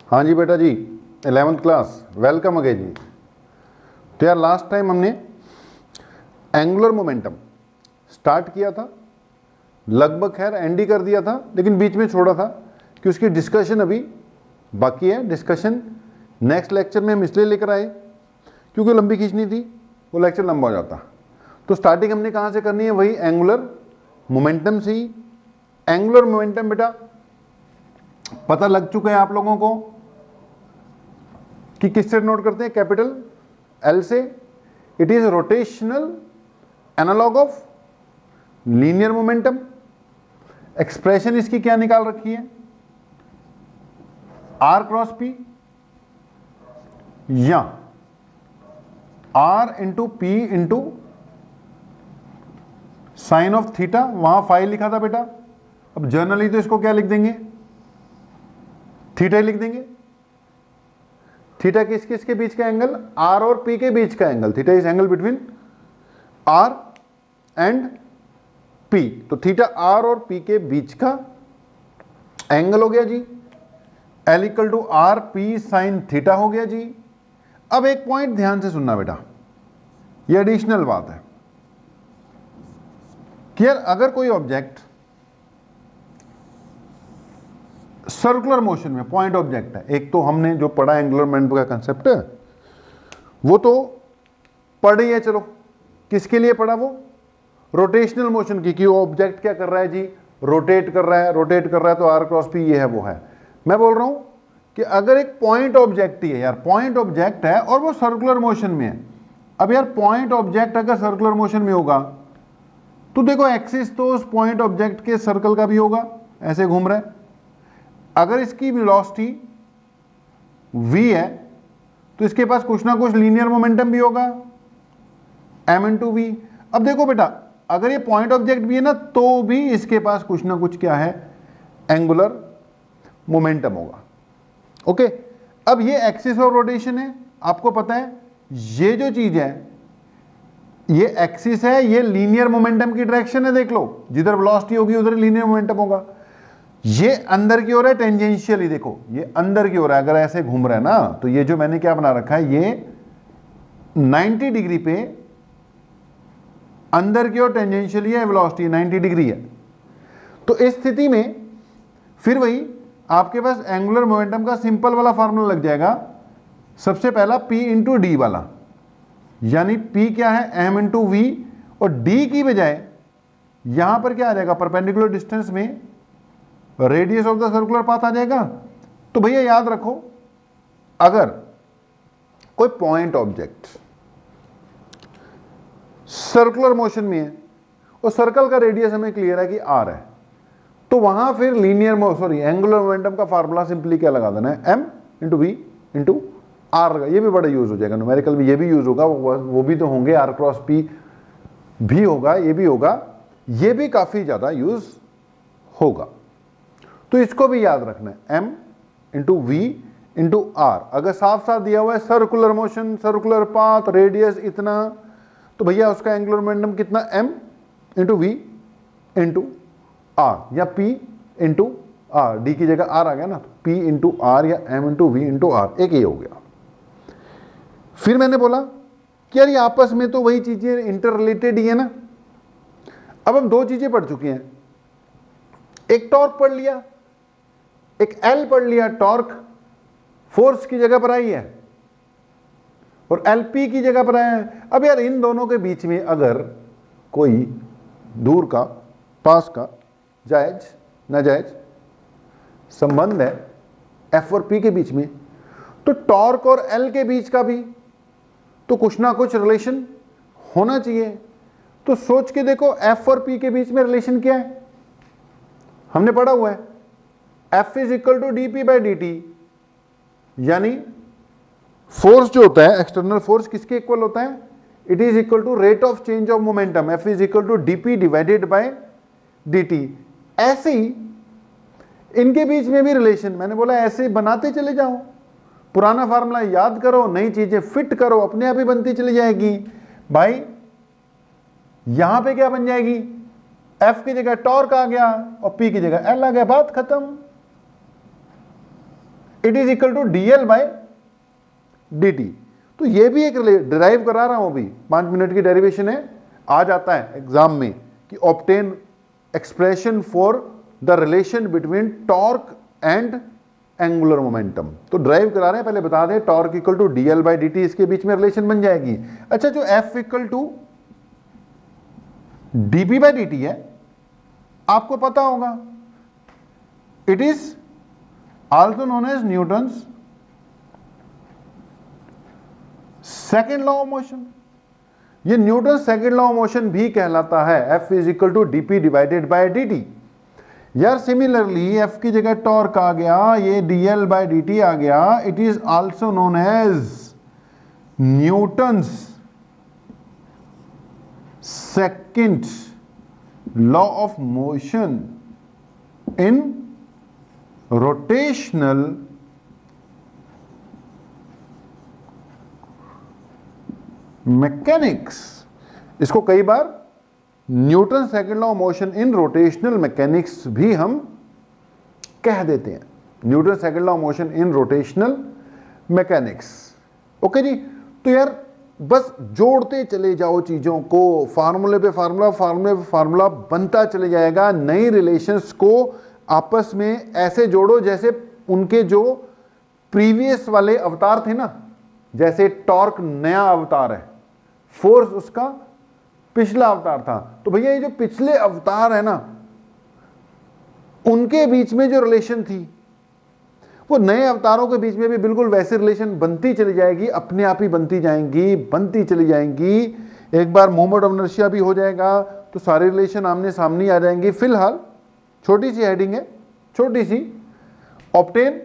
हाँ जी बेटा जी, 11th class, welcome again जी। तो यार लास्ट टाइम हमने एंगुलर मोमेंटम स्टार्ट किया था, लगभग खैर एंड ही कर दिया था, लेकिन बीच में छोड़ा था कि उसकी डिस्कशन अभी बाकी है। डिस्कशन नेक्स्ट लेक्चर में हम इसलिए लेकर आए क्योंकि लंबी खींचनी थी, वो लेक्चर लंबा हो जाता। तो स्टार्टिंग हमने कहाँ से करनी है? वही एंगुलर मोमेंटम से ही। एंगुलर मोमेंटम बेटा पता लग चुका है आप लोगों को कि किससे नोट करते हैं? कैपिटल एल से। It is rotational analogue of linear momentum. Expression इसकी क्या निकाल रखी है? आर क्रॉस पी या r into p into sine of theta. वहां फाइव लिखा था बेटा, अब जर्नली तो इसको क्या लिख देंगे? थीटा ही लिख देंगे। थीटा किस किस के बीच का एंगल? आर और पी के बीच का angle. Theta is angle between R and P. तो थीटा आर और पी के बीच का एंगल हो गया जी। L equal to R P sine theta हो गया जी। अब एक पॉइंट ध्यान से सुनना बेटा, ये एडिशनल बात है कि यार अगर कोई ऑब्जेक्ट सर्कुलर मोशन में, पॉइंट ऑब्जेक्ट है, एक तो हमने जो पढ़ा एंगुलर मोमेंटम का कंसेप्ट है वो तो पढ़ ही है। चलो किसके लिए पढ़ा? वो रोटेशनल मोशन की, कि वो ऑब्जेक्ट क्या कर रहा है जी? रोटेट कर रहा है। रोटेट कर रहा है तो आर क्रॉस पी ये है वो है। मैं बोल रहा हूं कि अगर एक पॉइंट ऑब्जेक्ट ही है यार, पॉइंट ऑब्जेक्ट है और वो सर्कुलर मोशन में है। अब यार पॉइंट ऑब्जेक्ट अगर सर्कुलर मोशन में होगा तो देखो एक्सिस तो उस पॉइंट ऑब्जेक्ट के सर्कल का भी होगा, ऐसे घूम रहा है। अगर इसकी वेलोसिटी v है तो इसके पास कुछ ना कुछ लीनियर मोमेंटम भी होगा, m इंटू वी। अब देखो बेटा, अगर ये पॉइंट ऑब्जेक्ट भी है ना तो भी इसके पास कुछ ना कुछ क्या है? एंगुलर मोमेंटम होगा। ओके, अब ये एक्सिस ऑफ रोटेशन है, आपको पता है ये जो चीज है ये एक्सिस है, ये लीनियर मोमेंटम की डायरेक्शन है। देख लो, जिधर वेलोसिटी होगी उधर लीनियर मोमेंटम होगा। ये अंदर की ओर है टेंजेंशियली, देखो ये अंदर की ओर है। अगर ऐसे घूम रहा है ना तो ये जो मैंने क्या बना रखा है, ये 90 डिग्री पे अंदर की ओर टेंजेंशियली है, वेलोसिटी 90 डिग्री है। तो इस स्थिति में फिर वही आपके पास एंगुलर मोमेंटम का सिंपल वाला फार्मूला लग जाएगा। सबसे पहला P इंटू डी वाला, यानी P क्या है? m इंटू वी, और D की बजाय यहां पर क्या आ जाएगा? परपेंडिकुलर डिस्टेंस में radius of the circular path आ जाएगा। तो भैया याद रखो, अगर कोई पॉइंट ऑब्जेक्ट सर्कुलर मोशन में है और सर्कल का रेडियस हमें क्लियर है कि r है, तो वहां फिर एंगुलर मोमेंटम का फार्मूला सिंपली क्या लगा देना है? m into we into r लगा। ये भी बड़ा यूज हो जाएगा, न्यूमेरिकल में ये भी यूज होगा, वो भी तो होंगे, आर क्रॉस पी भी होगा, ये भी होगा, ये भी काफी ज्यादा यूज होगा। तो इसको भी याद रखना है, m into we into r. अगर साफ साफ दिया हुआ है circular motion, circular path, radius इतना, तो भैया उसका एंगुलर मोमेंटम कितना? m into we into r, या p इंटू आर। डी की जगह r आ गया ना, तो p इंटू आर या m into we into r, एक ये हो गया। फिर मैंने बोला कि यार ये आपस में तो वही चीजें इंटर रिलेटेड ही है ना। अब हम दो चीजें पढ़ चुके हैं, एक टॉर्क पढ़ लिया, एक एल पढ़ लिया। टॉर्क फोर्स की जगह पर आई है और एलपी की जगह पर आया है। अब यार इन दोनों के बीच में अगर कोई दूर का, पास का, जायज नाजायज संबंध है एफ और पी के बीच में, तो टॉर्क और एल के बीच का भी तो कुछ ना कुछ रिलेशन होना चाहिए। तो सोच के देखो, एफ और पी के बीच में रिलेशन क्या है? हमने पढ़ा हुआ है F is equal to D P by D t, यानी फोर्स जो होता है, एक्सटर्नल फोर्स, किसके इक्वल होता है? It is equal to rate of change of momentum, F is equal to dp divided by dt। ऐसे ही इनके बीच में भी रिलेशन, मैंने बोला ऐसे बनाते चले जाओ, पुराना फार्मूला याद करो, नई चीजें फिट करो, अपने आप ही बनती चली जाएगी। भाई यहां पे क्या बन जाएगी? F की जगह टॉर्क आ गया और P की जगह L आ गया, बात खत्म। It is equal to dl by dt। तो ये भी एक डिराइव करा रहा हूं अभी, 5 मिनट की डेरिवेशन है, आ जाता है एग्जाम में कि obtain expression for the relation between torque and angular momentum. तो ड्राइव करा रहे हैं, पहले बता दें torque equal to dl by dt, इसके बीच में रिलेशन बन जाएगी। अच्छा, जो F equal to dp by dt है, आपको पता होगा, it is also known as Newton's second law of motion. ये Newton second law of motion भी कहलाता है, F is equal to dp divided by dt। यार सिमिलरली F की जगह टॉर्क आ गया, ये dl बाय dt आ गया, it is also known as Newton's second law of motion in rotational mechanics. इसको कई बार Newton second law of motion in rotational mechanics भी हम कह देते हैं, Newton second law of motion in rotational mechanics. Okay जी, तो यार बस जोड़ते चले जाओ चीजों को, फार्मूले पे फार्मूला, फार्मूले पे फार्मूला बनता चले जाएगा। नई रिलेशंस को आपस में ऐसे जोड़ो जैसे उनके जो प्रीवियस वाले अवतार थे ना, जैसे टॉर्क नया अवतार है, फोर्स उसका पिछला अवतार था, तो भैया ये जो पिछले अवतार है ना, उनके बीच में जो रिलेशन थी वो नए अवतारों के बीच में भी बिल्कुल वैसे रिलेशन बनती चली जाएगी, अपने आप ही बनती जाएंगी, बनती चली जाएंगी। एक बार मोमेंट ऑफ इनर्शिया भी हो जाएगा तो सारे रिलेशन आमने सामने आ जाएंगी। फिलहाल छोटी सी हेडिंग है, छोटी C, obtain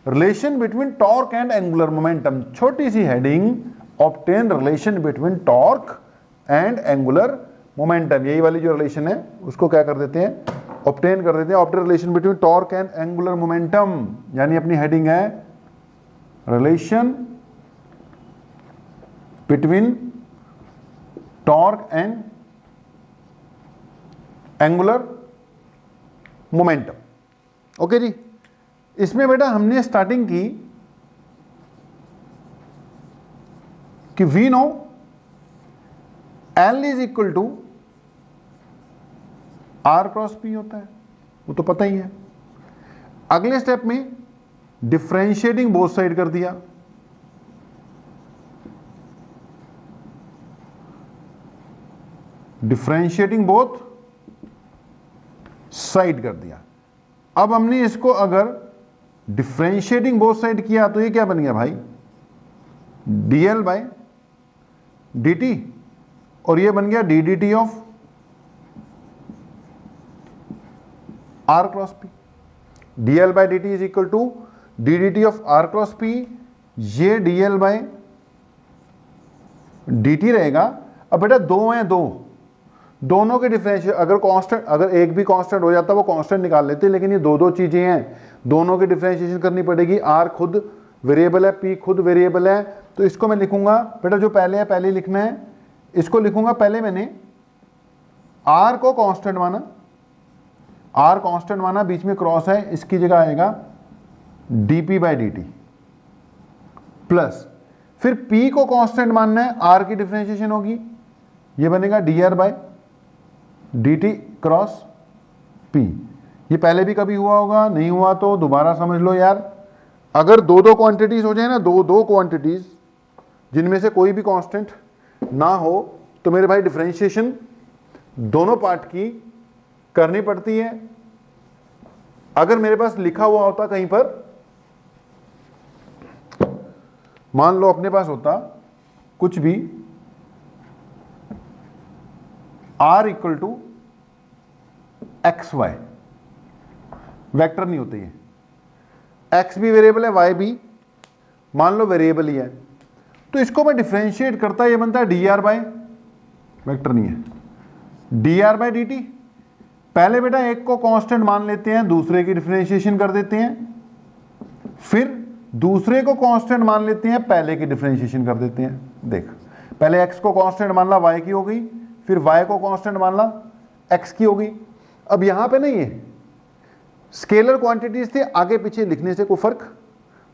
relation between torque and angular momentum. छोटी C heading, obtain relation between torque and angular momentum. यही वाली जो रिलेशन है उसको क्या कर देते हैं, ऑब्टेन कर देते हैं। Obtain relation between torque and angular momentum, यानी अपनी हेडिंग है relation between torque and angular momentum. Okay जी, इसमें बेटा हमने स्टार्टिंग की कि we know L is equal to R cross P होता है, वो तो पता ही है। अगले स्टेप में डिफरेंशिएटिंग बोथ साइड कर दिया, डिफरेंशिएटिंग बोथ साइड कर दिया। अब हमने इसको अगर डिफरेंशिएटिंग बोथ साइड किया तो ये क्या बन गया भाई, dl बाय dt, और ये बन गया ddt of r cross p। dl by dt is equal to ddt of r cross p, ये dl बाय dt रहेगा। अब बेटा दो हैं, दोनों के डिफरेंशियल, अगर कांस्टेंट, अगर एक भी कांस्टेंट हो जाता वो कांस्टेंट निकाल लेते, लेकिन ये दो चीजें हैं, दोनों की डिफरेंशिएशन करनी पड़ेगी। r खुद वेरिएबल है, p खुद वेरिएबल है, तो इसको मैं लिखूंगा बेटा, जो पहले है पहले लिखना है, इसको लिखूंगा पहले मैंने r को कांस्टेंट माना, r कांस्टेंट माना, बीच में क्रॉस है, इसकी जगह आएगा dp बाय dt प्लस, फिर p को कांस्टेंट मानना है, r की डिफरेंशिएशन होगी, ये बनेगा dr by dt cross p। ये पहले भी कभी हुआ होगा, नहीं हुआ तो दोबारा समझ लो यार। अगर दो क्वांटिटीज हो जाए ना, दो क्वांटिटीज जिनमें से कोई भी कांस्टेंट ना हो, तो मेरे भाई डिफरेंशिएशन दोनों पार्ट की करनी पड़ती है। अगर मेरे पास लिखा हुआ होता कहीं पर, मान लो अपने पास होता कुछ भी r equal to x y, vector नहीं होते ये, x भी वेरिएबल है, y भी मान लो वेरिएबल ही है, तो इसको मैं डिफरेंशिएट करता, ये बनता है dr बाय, वेक्टर नहीं है, dr बाय dt। पहले बेटा एक को कांस्टेंट मान लेते हैं, दूसरे की डिफरेंशिएशन कर देते हैं, फिर दूसरे को कांस्टेंट मान लेते हैं, पहले की डिफरेंशिएशन कर देते हैं। देख, पहले x को कांस्टेंट मान ला, y की हो गई, फिर y को कांस्टेंट मान ला, x की हो गई। अब यहां पे नहीं है, स्केलर क्वांटिटीज थे, आगे पीछे लिखने से कोई फर्क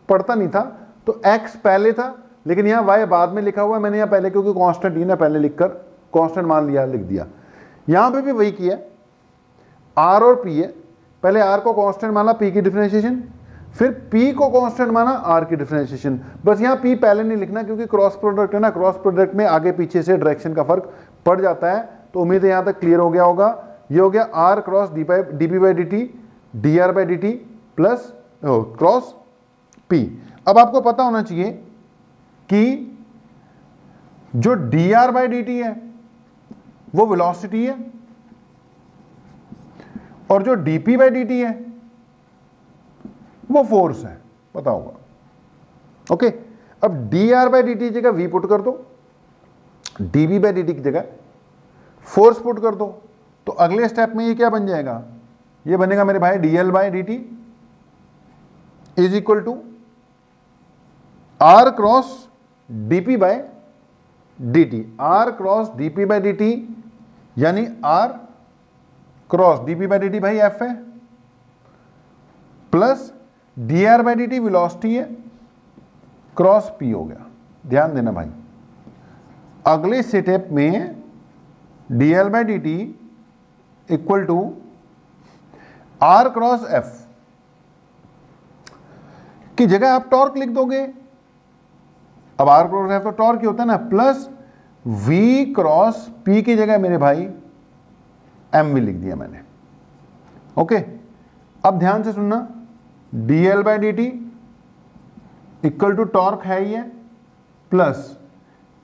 पड़ता नहीं था। तो x पहले था, लेकिन यहाँ y बाद में लिखा हुआ है, मैंने यहाँ पहले क्योंकि कांस्टेंट ही ना पहले लिखकर कांस्टेंट मान लिया, लिख दिया। यहाँ पे भी वही किया, r और p है, पहले r को कांस्टेंट माना, p की डिफरेंशिएशन, फिर p को कांस्टेंट माना, r की डिफरेंशिएशन। बस यहाँ p पहले नहीं लिखना क्योंकि क्रॉस प्रोडक्ट है ना, क्रॉस प्रोडक्ट में आगे पीछे से डायरेक्शन का फर्क पड़ जाता है। तो उम्मीद है यहाँ तक क्लियर हो गया होगा। ये हो गया r cross dp by dt dr by dt plus cross p। अब आपको पता होना चाहिए कि जो dr बाई dt है वो वेलोसिटी है और जो dp बाई dt है वो फोर्स है, पता होगा। ओके, अब dr बाई dt जगह v पुट कर दो, dv बाई dt की जगह फोर्स पुट कर दो, तो अगले स्टेप में ये क्या बन जाएगा, ये बनेगा मेरे भाई dl by dt is equal to r cross dp by dt, r cross dp by dt यानी r cross dp by dt भाई f है, plus dr by dt velocity है, क्रॉस p हो गया। ध्यान देना भाई, अगले स्टेप में dl by dt equal to r cross f की जगह आप टॉर्क लिख दोगे। अब r क्रॉस f तो टॉर्क ही होता है ना, प्लस v क्रॉस p की जगह मेरे भाई m भी लिख दिया मैंने। ओके, अब ध्यान से सुनना, dl by dt equal to torque है ही है, प्लस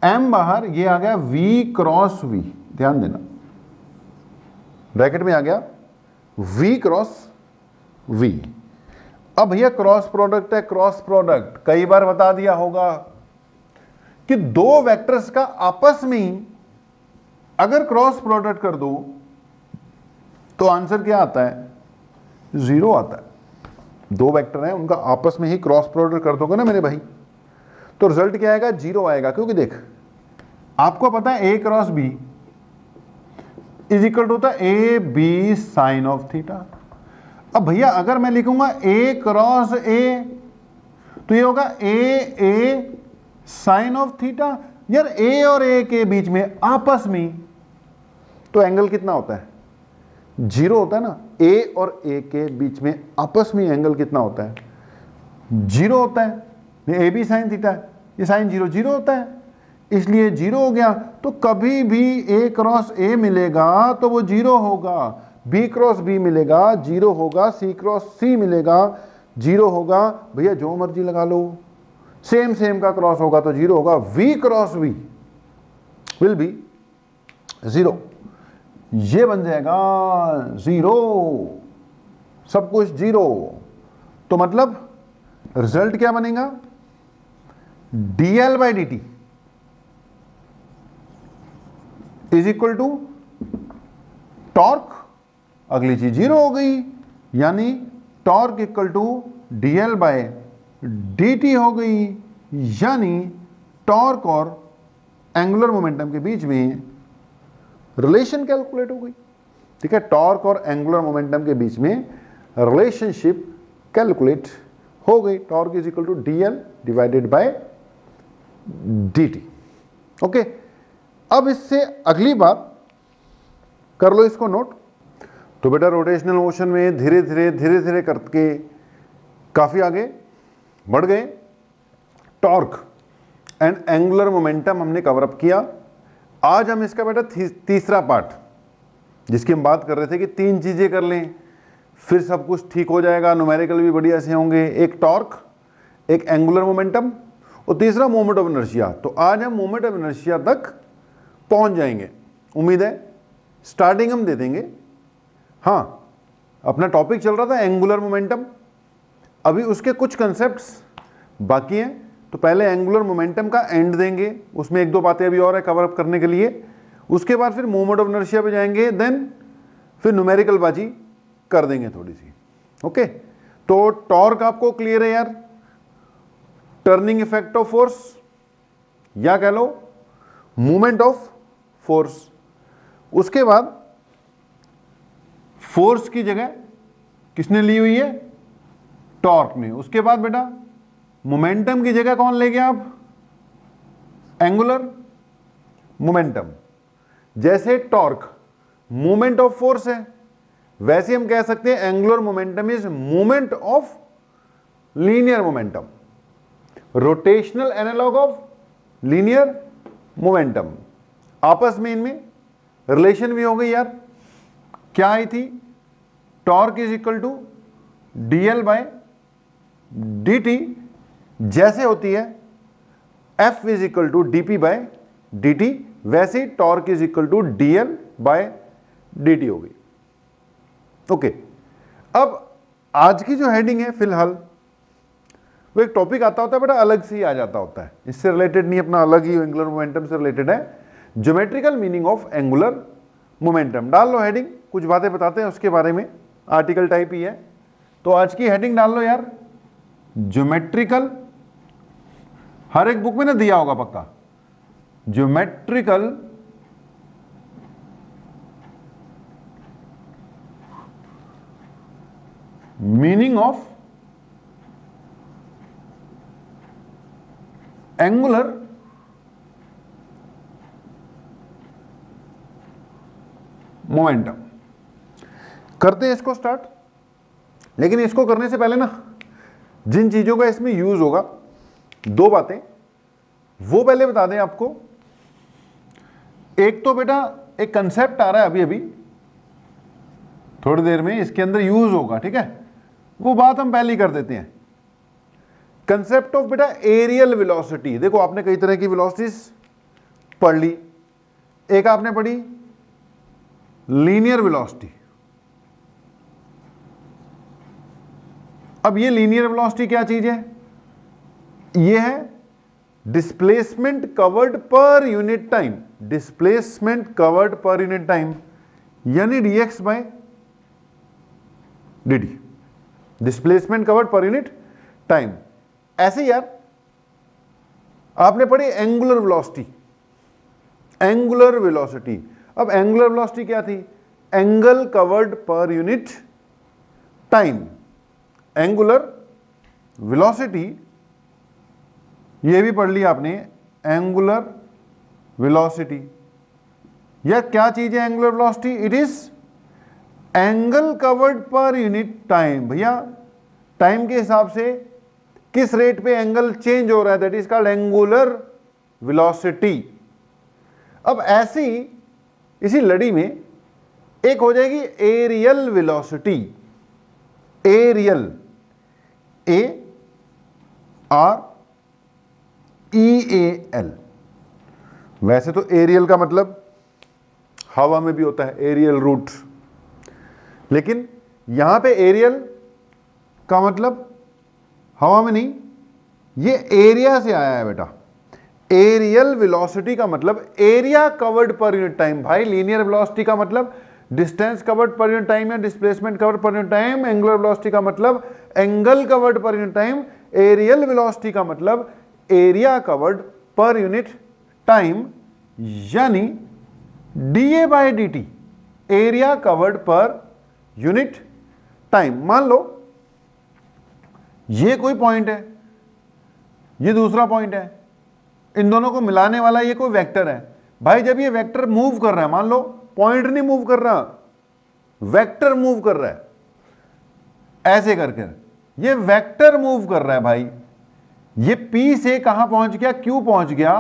m बाहर, ये आ गया v क्रॉस v। ध्यान देना, ब्रैकेट में आ गया v क्रॉस v। अब भैया क्रॉस प्रोडक्ट है, क्रॉस प्रोडक्ट कई बार बता दिया होगा कि दो वेक्टर्स का आपस में ही अगर क्रॉस प्रोडक्ट कर दो तो आंसर क्या आता है, 0 आता है। दो वेक्टर हैं, उनका आपस में ही क्रॉस प्रोडक्ट कर दोगे ना मेरे भाई, तो रिजल्ट क्या आएगा, 0 आएगा। क्योंकि देख, आपको पता है a cross b is equal to होता है a b sine of theta. अब भैया अगर मैं लिखूंगा a क्रॉस a तो ये होगा ए साइन ऑफ थीटा। यार a और a के बीच में आपस में तो एंगल कितना होता है, 0 होता है ना। a और a के बीच में आपस में एंगल कितना होता है, 0 होता है। ए बी साइन थीटा, ये साइन 0 होता है, इसलिए 0 हो गया। तो कभी भी a क्रॉस a मिलेगा तो वो 0 होगा, b क्रॉस b मिलेगा 0 होगा, c क्रॉस c मिलेगा 0 होगा। भैया जो मर्जी लगा लो, सेम सेम का क्रॉस होगा तो 0 होगा। v cross v will be 0, ये बन जाएगा 0, सब कुछ 0। तो मतलब रिजल्ट क्या बनेगा, dl by dt is equal to torque, अगली चीज 0 हो गई, यानी torque equal to dl by dt हो गई, यानी टॉर्क और एंगुलर मोमेंटम के बीच में रिलेशन कैलकुलेट हो गई। ठीक है, टॉर्क और एंगुलर मोमेंटम के बीच में रिलेशनशिप कैलकुलेट हो गई। Torque is equal to dl divided by dt। Okay, अब इससे अगली बात कर लो, इसको नोट। तो बेटा रोटेशनल मोशन में धीरे धीरे करके काफी आगे बढ़ गए। टॉर्क एंड एंगुलर मोमेंटम हमने कवर अप किया। आज हम इसका बेटा तीसरा पार्ट, जिसकी हम बात कर रहे थे कि 3 चीजें कर लें फिर सब कुछ ठीक हो जाएगा, न्यूमेरिकल भी बढ़िया से होंगे। एक टॉर्क, एक एंगुलर मोमेंटम और तीसरा मोमेंट ऑफ इनर्शिया। तो आज हम मोमेंट ऑफ इनर्शिया तक पहुंच जाएंगे, उम्मीद है। स्टार्टिंग हम दे देंगे। हाँ, अपना टॉपिक चल रहा था एंगुलर मोमेंटम, अभी उसके कुछ कंसेप्ट्स बाकी हैं। तो पहले एंगुलर मोमेंटम का एंड देंगे, उसमें 1-2 बातें अभी और है कवर अप करने के लिए। उसके बाद फिर मोमेंट ऑफ इनर्शिया पे जाएंगे, देन फिर न्यूमेरिकल बाजी कर देंगे थोड़ी सी। ओके, तो टॉर्क आपको क्लियर है यार, टर्निंग इफेक्ट ऑफ फोर्स या कह लो मूवमेंट ऑफ फोर्स। उसके बाद फोर्स की जगह किसने ली हुई है? टॉर्क ने। उसके बाद बेटा मोमेंटम की जगह कौन ले गया आप? Angular momentum. जैसे टॉर्क मोमेंट ऑफ फोर्स है, वैसे हम कह सकते हैं angular momentum is moment of linear momentum, rotational analogue of linear momentum. आपस में इनमें रिलेशन भी हो गई यार। क्या आई थी? Torque is equal to dl by dt, जैसे होती है F is equal to dp by dt, वैसे ही torque is equal to dl by dt हो गई। ओके, अब आज की जो हेडिंग है फिलहाल वो एक टॉपिक आता होता है बेटा, अलग से ही आ जाता होता है, इससे रिलेटेड नहीं, अपना अलग ही एंगुलर मोमेंटम से रिलेटेड है। Geometrical meaning of angular momentum. डाल लो हेडिंग, कुछ बातें बताते हैं उसके बारे में, आर्टिकल टाइप ही है। तो आज की हेडिंग डाल लो यार, ज्योमेट्रिकल, हर एक बुक में ना दिया होगा पक्का, geometrical meaning of angular momentum. करते हैं इसको स्टार्ट, लेकिन इसको करने से पहले ना जिन चीजों का इसमें यूज होगा, दो बातें वो पहले बता दें आपको। एक तो बेटा एक कंसेप्ट आ रहा है अभी अभी थोड़ी देर में, इसके अंदर यूज होगा, ठीक है, वो बात हम पहले ही कर देते हैं। कंसेप्ट ऑफ बेटा एरियल वेलोसिटी। देखो आपने कई तरह की वेलोसिटीज पढ़ ली, एक आपने पढ़ी लीनियर वेलोसिटी। अब ये लीनियर वेलोसिटी क्या चीज है? ये है displacement covered per unit time, displacement covered per unit time, यानी dx by dt, displacement covered per unit time. ऐसे यार आपने पढ़ी एंगुलर वेलोसिटी, एंगुलर वेलोसिटी। अब एंगुलर वेलोसिटी क्या थी? Angle covered per unit time. Angular velocity ये भी पढ़ लिया आपने, एंगुलर वेलोसिटी। यह क्या चीज है angular velocity? It is angle covered per unit time. भैया टाइम के हिसाब से किस रेट पे एंगल चेंज हो रहा है, that is called angular velocity. अब ऐसी इसी लड़ी में एक हो जाएगी areal velocity, areal, A R E A L. वैसे तो एरियल का मतलब हवा में भी होता है, एरियल रूट, लेकिन यहां पे एरियल का मतलब हवा में नहीं, ये एरिया से आया है बेटा। एरियल वेलोसिटी का मतलब area covered per unit time. भाई लीनियर वेलोसिटी का मतलब distance covered per unit time या displacement covered per unit time. Angular velocity का मतलब angle covered per unit time. Areal velocity का मतलब area covered per unit time, यानी DA by dt, area covered per unit time. मान लो ये कोई पॉइंट है, ये दूसरा पॉइंट है, इन दोनों को मिलाने वाला ये कोई वेक्टर है। भाई जब ये वेक्टर मूव कर रहा है, मान लो पॉइंट नहीं मूव कर रहा, वेक्टर मूव कर रहा है, ऐसे करके ये वेक्टर मूव कर रहा है भाई, ये P से कहां पहुंच गया, Q पहुंच गया,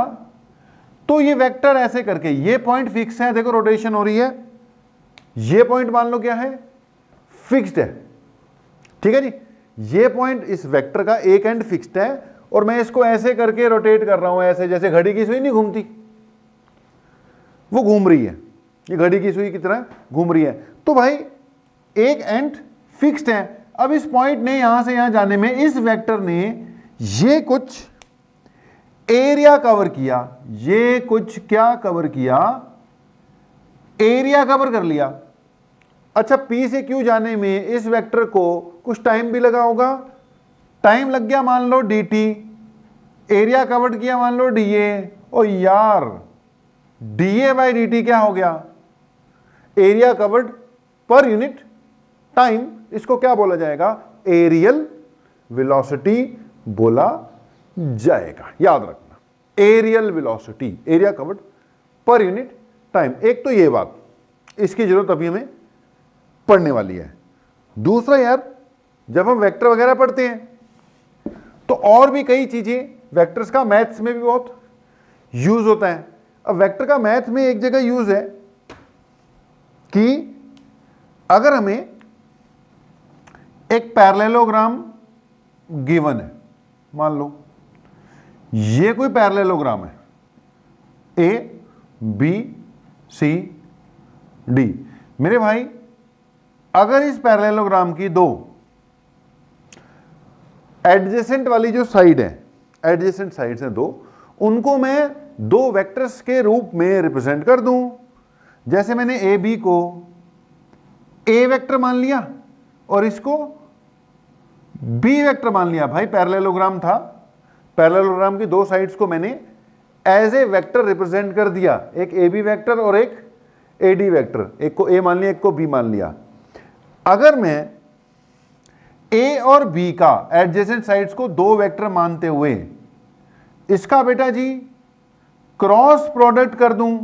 तो ये वेक्टर ऐसे करके, ये पॉइंट फिक्स है, देखो रोटेशन हो रही है, ये पॉइंट मान लो क्या है, फिक्स्ड है, ठीक है जी। ये पॉइंट इस वेक्टर का एक एंड फिक्स्ड है, और मैं इसको ऐसे करके रोटेट कर रहा हूं, ऐसे जैसे घड़ी की सुई नहीं घूमती, वो घूम रही है, ये घड़ी की सुई की तरह घूम रही है। तो भाई एक एंड फिक्स्ड है। अब इस पॉइंट ने यहां से यहां जाने में इस वेक्टर ने ये कुछ एरिया कवर किया, ये कुछ क्या कवर किया, एरिया कवर कर लिया। अच्छा P से Q जाने में इस वेक्टर को कुछ टाइम भी लगा होगा, टाइम लग गया मान लो dt, एरिया कवर्ड किया मान लो dA। ओ यार dA बाई dt क्या हो गया, area covered per unit time इसको क्या बोला जाएगा? एरियल वेलोसिटी बोला जाएगा। याद रखना, areal velocity, area covered per unit time. एक तो ये बात, इसकी जरूरत अभी हमें पढ़ने वाली है। दूसरा यार, जब हम वेक्टर वगैरह पढ़ते हैं तो और भी कई चीजें, वेक्टर्स का मैथ्स में भी बहुत यूज होता है। अब वेक्टर का मैथ में एक जगह यूज है कि अगर हमें एक पैरेललोग्राम गिवन है, मान लो ये कोई पैरेललोग्राम है, ए बी सी डी। मेरे भाई, अगर इस पैरेललोग्राम की दो एडजेसेंट वाली जो साइड है, एडजेसेंट साइड्स हैं दो, उनको मैं दो वेक्टर्स के रूप में रिप्रेजेंट कर दूं। जैसे मैंने ए बी को ए वेक्टर मान लिया और इसको बी वेक्टर मान लिया। भाई पैरेललोग्राम था, पैरेललोग्राम की दो साइड्स को मैंने एज ए वेक्टर रिप्रेजेंट कर दिया, एक ए बी वेक्टर और एक ए डी वेक्टर, एक को ए मान लिया एक को बी मान लिया। अगर मैं ए और बी का एडजेसेंट साइड्स को दो वेक्टर मानते हुए इसका बेटा जी क्रॉस प्रोडक्ट कर दूं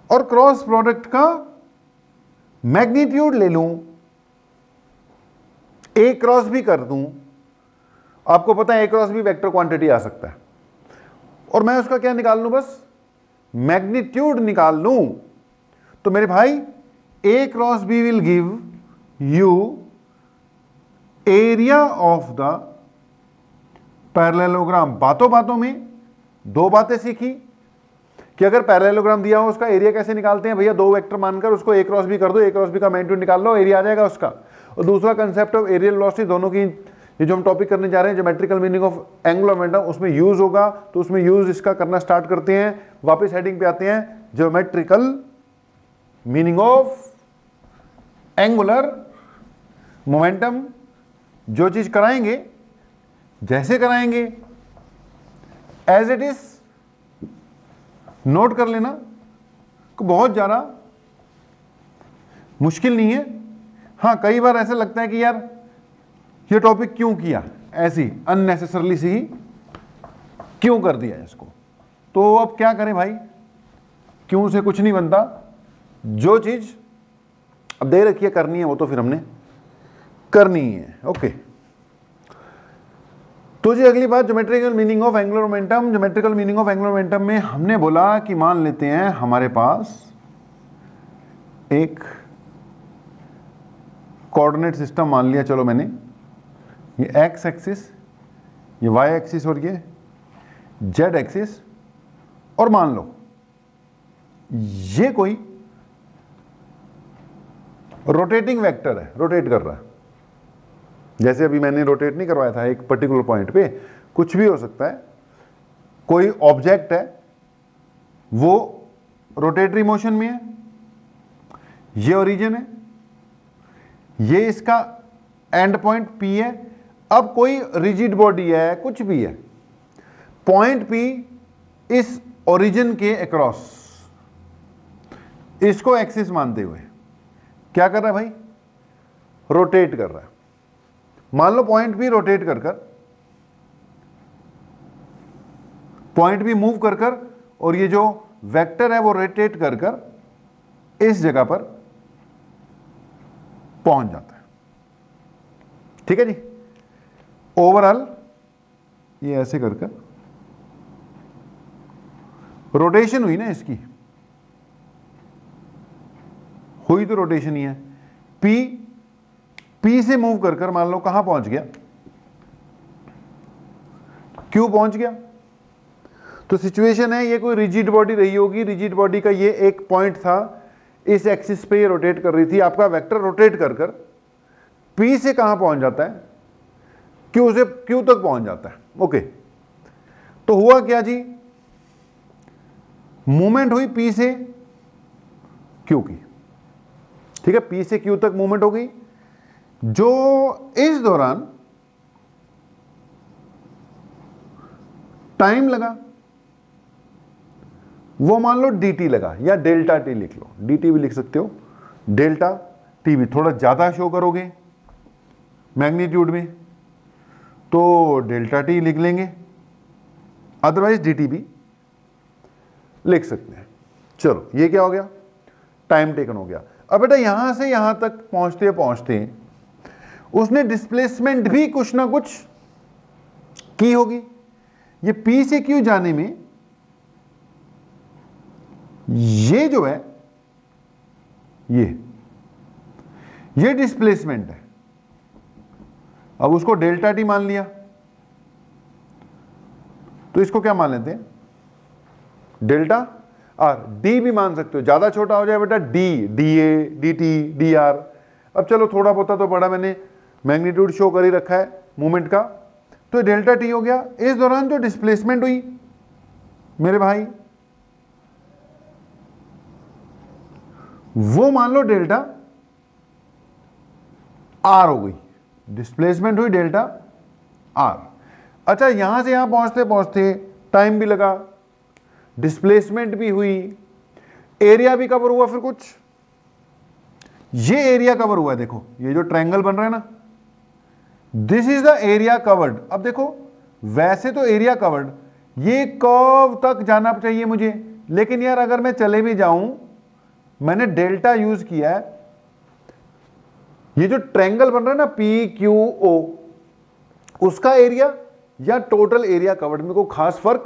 और क्रॉस प्रोडक्ट का मैग्नीट्यूड ले लूं, ए क्रॉस बी कर दूं, आपको पता है ए क्रॉस बी वेक्टर क्वांटिटी आ सकता है, और मैं उसका क्या निकाल लूं? बस मैग्नीट्यूड निकाल लूं। तो मेरे भाई A cross B will give you area of the parallelogram. बातों बातों में दो बातें सीखी कि अगर पैरेललोग्राम दिया हो उसका एरिया कैसे निकालते हैं। भैया दो वेक्टर मानकर उसको ए क्रॉस बी कर दो, ए क्रॉस बी का मैग्नीट्यूड निकाल लो, एरिया आ जाएगा उसका। और दूसरा कंसेप्ट ऑफ एरियल वेलोसिटी, दोनों की ये जो हम टॉपिक करने जा रहे हैं geometrical meaning of angular momentum, उसमें यूज होगा। तो उसमें यूज इसका करना स्टार्ट करते हैं। वापस हेडिंग पे आते हैं, geometrical meaning of angular momentum. जो चीज कराएंगे, जैसे कराएंगे, एज इट इज नोट कर लेना, को बहुत ज्यादा मुश्किल नहीं है। हाँ, कई बार ऐसा लगता है कि यार ये टॉपिक क्यों किया, ऐसी अननेसेसरली सी ही क्यों कर दिया इसको। तो अब क्या करें भाई, क्यों से कुछ नहीं बनता। जो चीज अब दे रखी है करनी है वो तो फिर हमने करनी ही है। ओके, तो जी अगली बात, geometrical meaning of angular momentum. Geometrical meaning of angular momentum में हमने बोला कि मान लेते हैं हमारे पास एक कोऑर्डिनेट सिस्टम मान लिया, चलो मैंने ये एक्स एक्सिस, ये वाई एक्सिस और ये जेड एक्सिस, और मान लो ये कोई रोटेटिंग वेक्टर है, रोटेट कर रहा है। जैसे अभी मैंने रोटेट नहीं करवाया था एक पर्टिकुलर पॉइंट पे, कुछ भी हो सकता है। कोई ऑब्जेक्ट है वो रोटेटरी मोशन में है, ये ओरिजिन है, ये इसका एंड पॉइंट पी है। अब कोई रिजिड बॉडी है, कुछ भी है, पॉइंट पी इस ओरिजिन के अक्रॉस, इसको एक्सिस मानते हुए क्या कर रहा है भाई, रोटेट कर रहा है। मान लो पॉइंट भी रोटेट कर कर, पॉइंट भी मूव कर कर, और ये जो वेक्टर है वो रोटेट कर कर इस जगह पर पहुंच जाता है। ठीक है जी, ओवरऑल ये ऐसे कर कर रोटेशन हुई ना इसकी, हुई तो रोटेशन ही है। पी से मूव कर कर मान लो कहां पहुंच गया, क्यू पहुंच गया। तो सिचुएशन है, ये कोई रिजिड बॉडी रही होगी, रिजिड बॉडी का ये एक पॉइंट था, इस एक्सिस पे ये रोटेट कर रही थी। आपका वेक्टर रोटेट कर कर पी से कहां पहुंच जाता है, क्यू से क्यू तक पहुंच जाता है। ओके, तो हुआ क्या जी, मूवमेंट हुई पी से क्यू की। ठीक है, पी से क्यू तक मूवमेंट हो गई। जो इस दौरान टाइम लगा वो मान लो dt लगा, या डेल्टा टी लिख लो, dt भी लिख सकते हो, डेल्टा टीवी थोड़ा ज़्यादा शो करोगे मैग्नीट्यूड में तो डेल्टा टी लिख लेंगे, अदरवाइज डी टी भी लिख सकते हैं। चलो ये क्या हो गया, टाइम टेकन हो गया। अब बेटा यहां से यहां तक पहुंचते पहुंचते उसने डिस्प्लेसमेंट भी कुछ ना कुछ की होगी। ये P से Q जाने में ये जो है ये डिस्प्लेसमेंट है। अब उसको डेल्टा टी मान लिया तो इसको क्या मान लेते हैं, डेल्टा आर। डी भी मान सकते हो, ज्यादा छोटा हो जाए बेटा D, D A, D T, D are. अब चलो थोड़ा बहुत तो बड़ा मैंने मैग्नीट्यूड शो कर ही रखा है मूवमेंट का, तो डेल्टा टी हो गया। इस दौरान जो डिस्प्लेसमेंट हुई मेरे भाई वो मान लो डेल्टा आर हो गई, डिस्प्लेसमेंट हुई डेल्टा आर। अच्छा यहां से यहां पहुंचते पहुंचते टाइम भी लगा, डिस्प्लेसमेंट भी हुई, एरिया भी कवर हुआ। फिर कुछ ये एरिया कवर हुआ है, देखो ये जो ट्रायंगल बन रहा है ना, this is the area covered. अब देखो वैसे तो एरिया कवर्ड ये कर्व तक जाना चाहिए मुझे, लेकिन यार अगर मैं चले भी जाऊं, मैंने डेल्टा यूज किया है, ये जो ट्रायंगल बन रहा है ना पी क्यू ओ, उसका एरिया या टोटल एरिया कवर्ड में कोई खास फर्क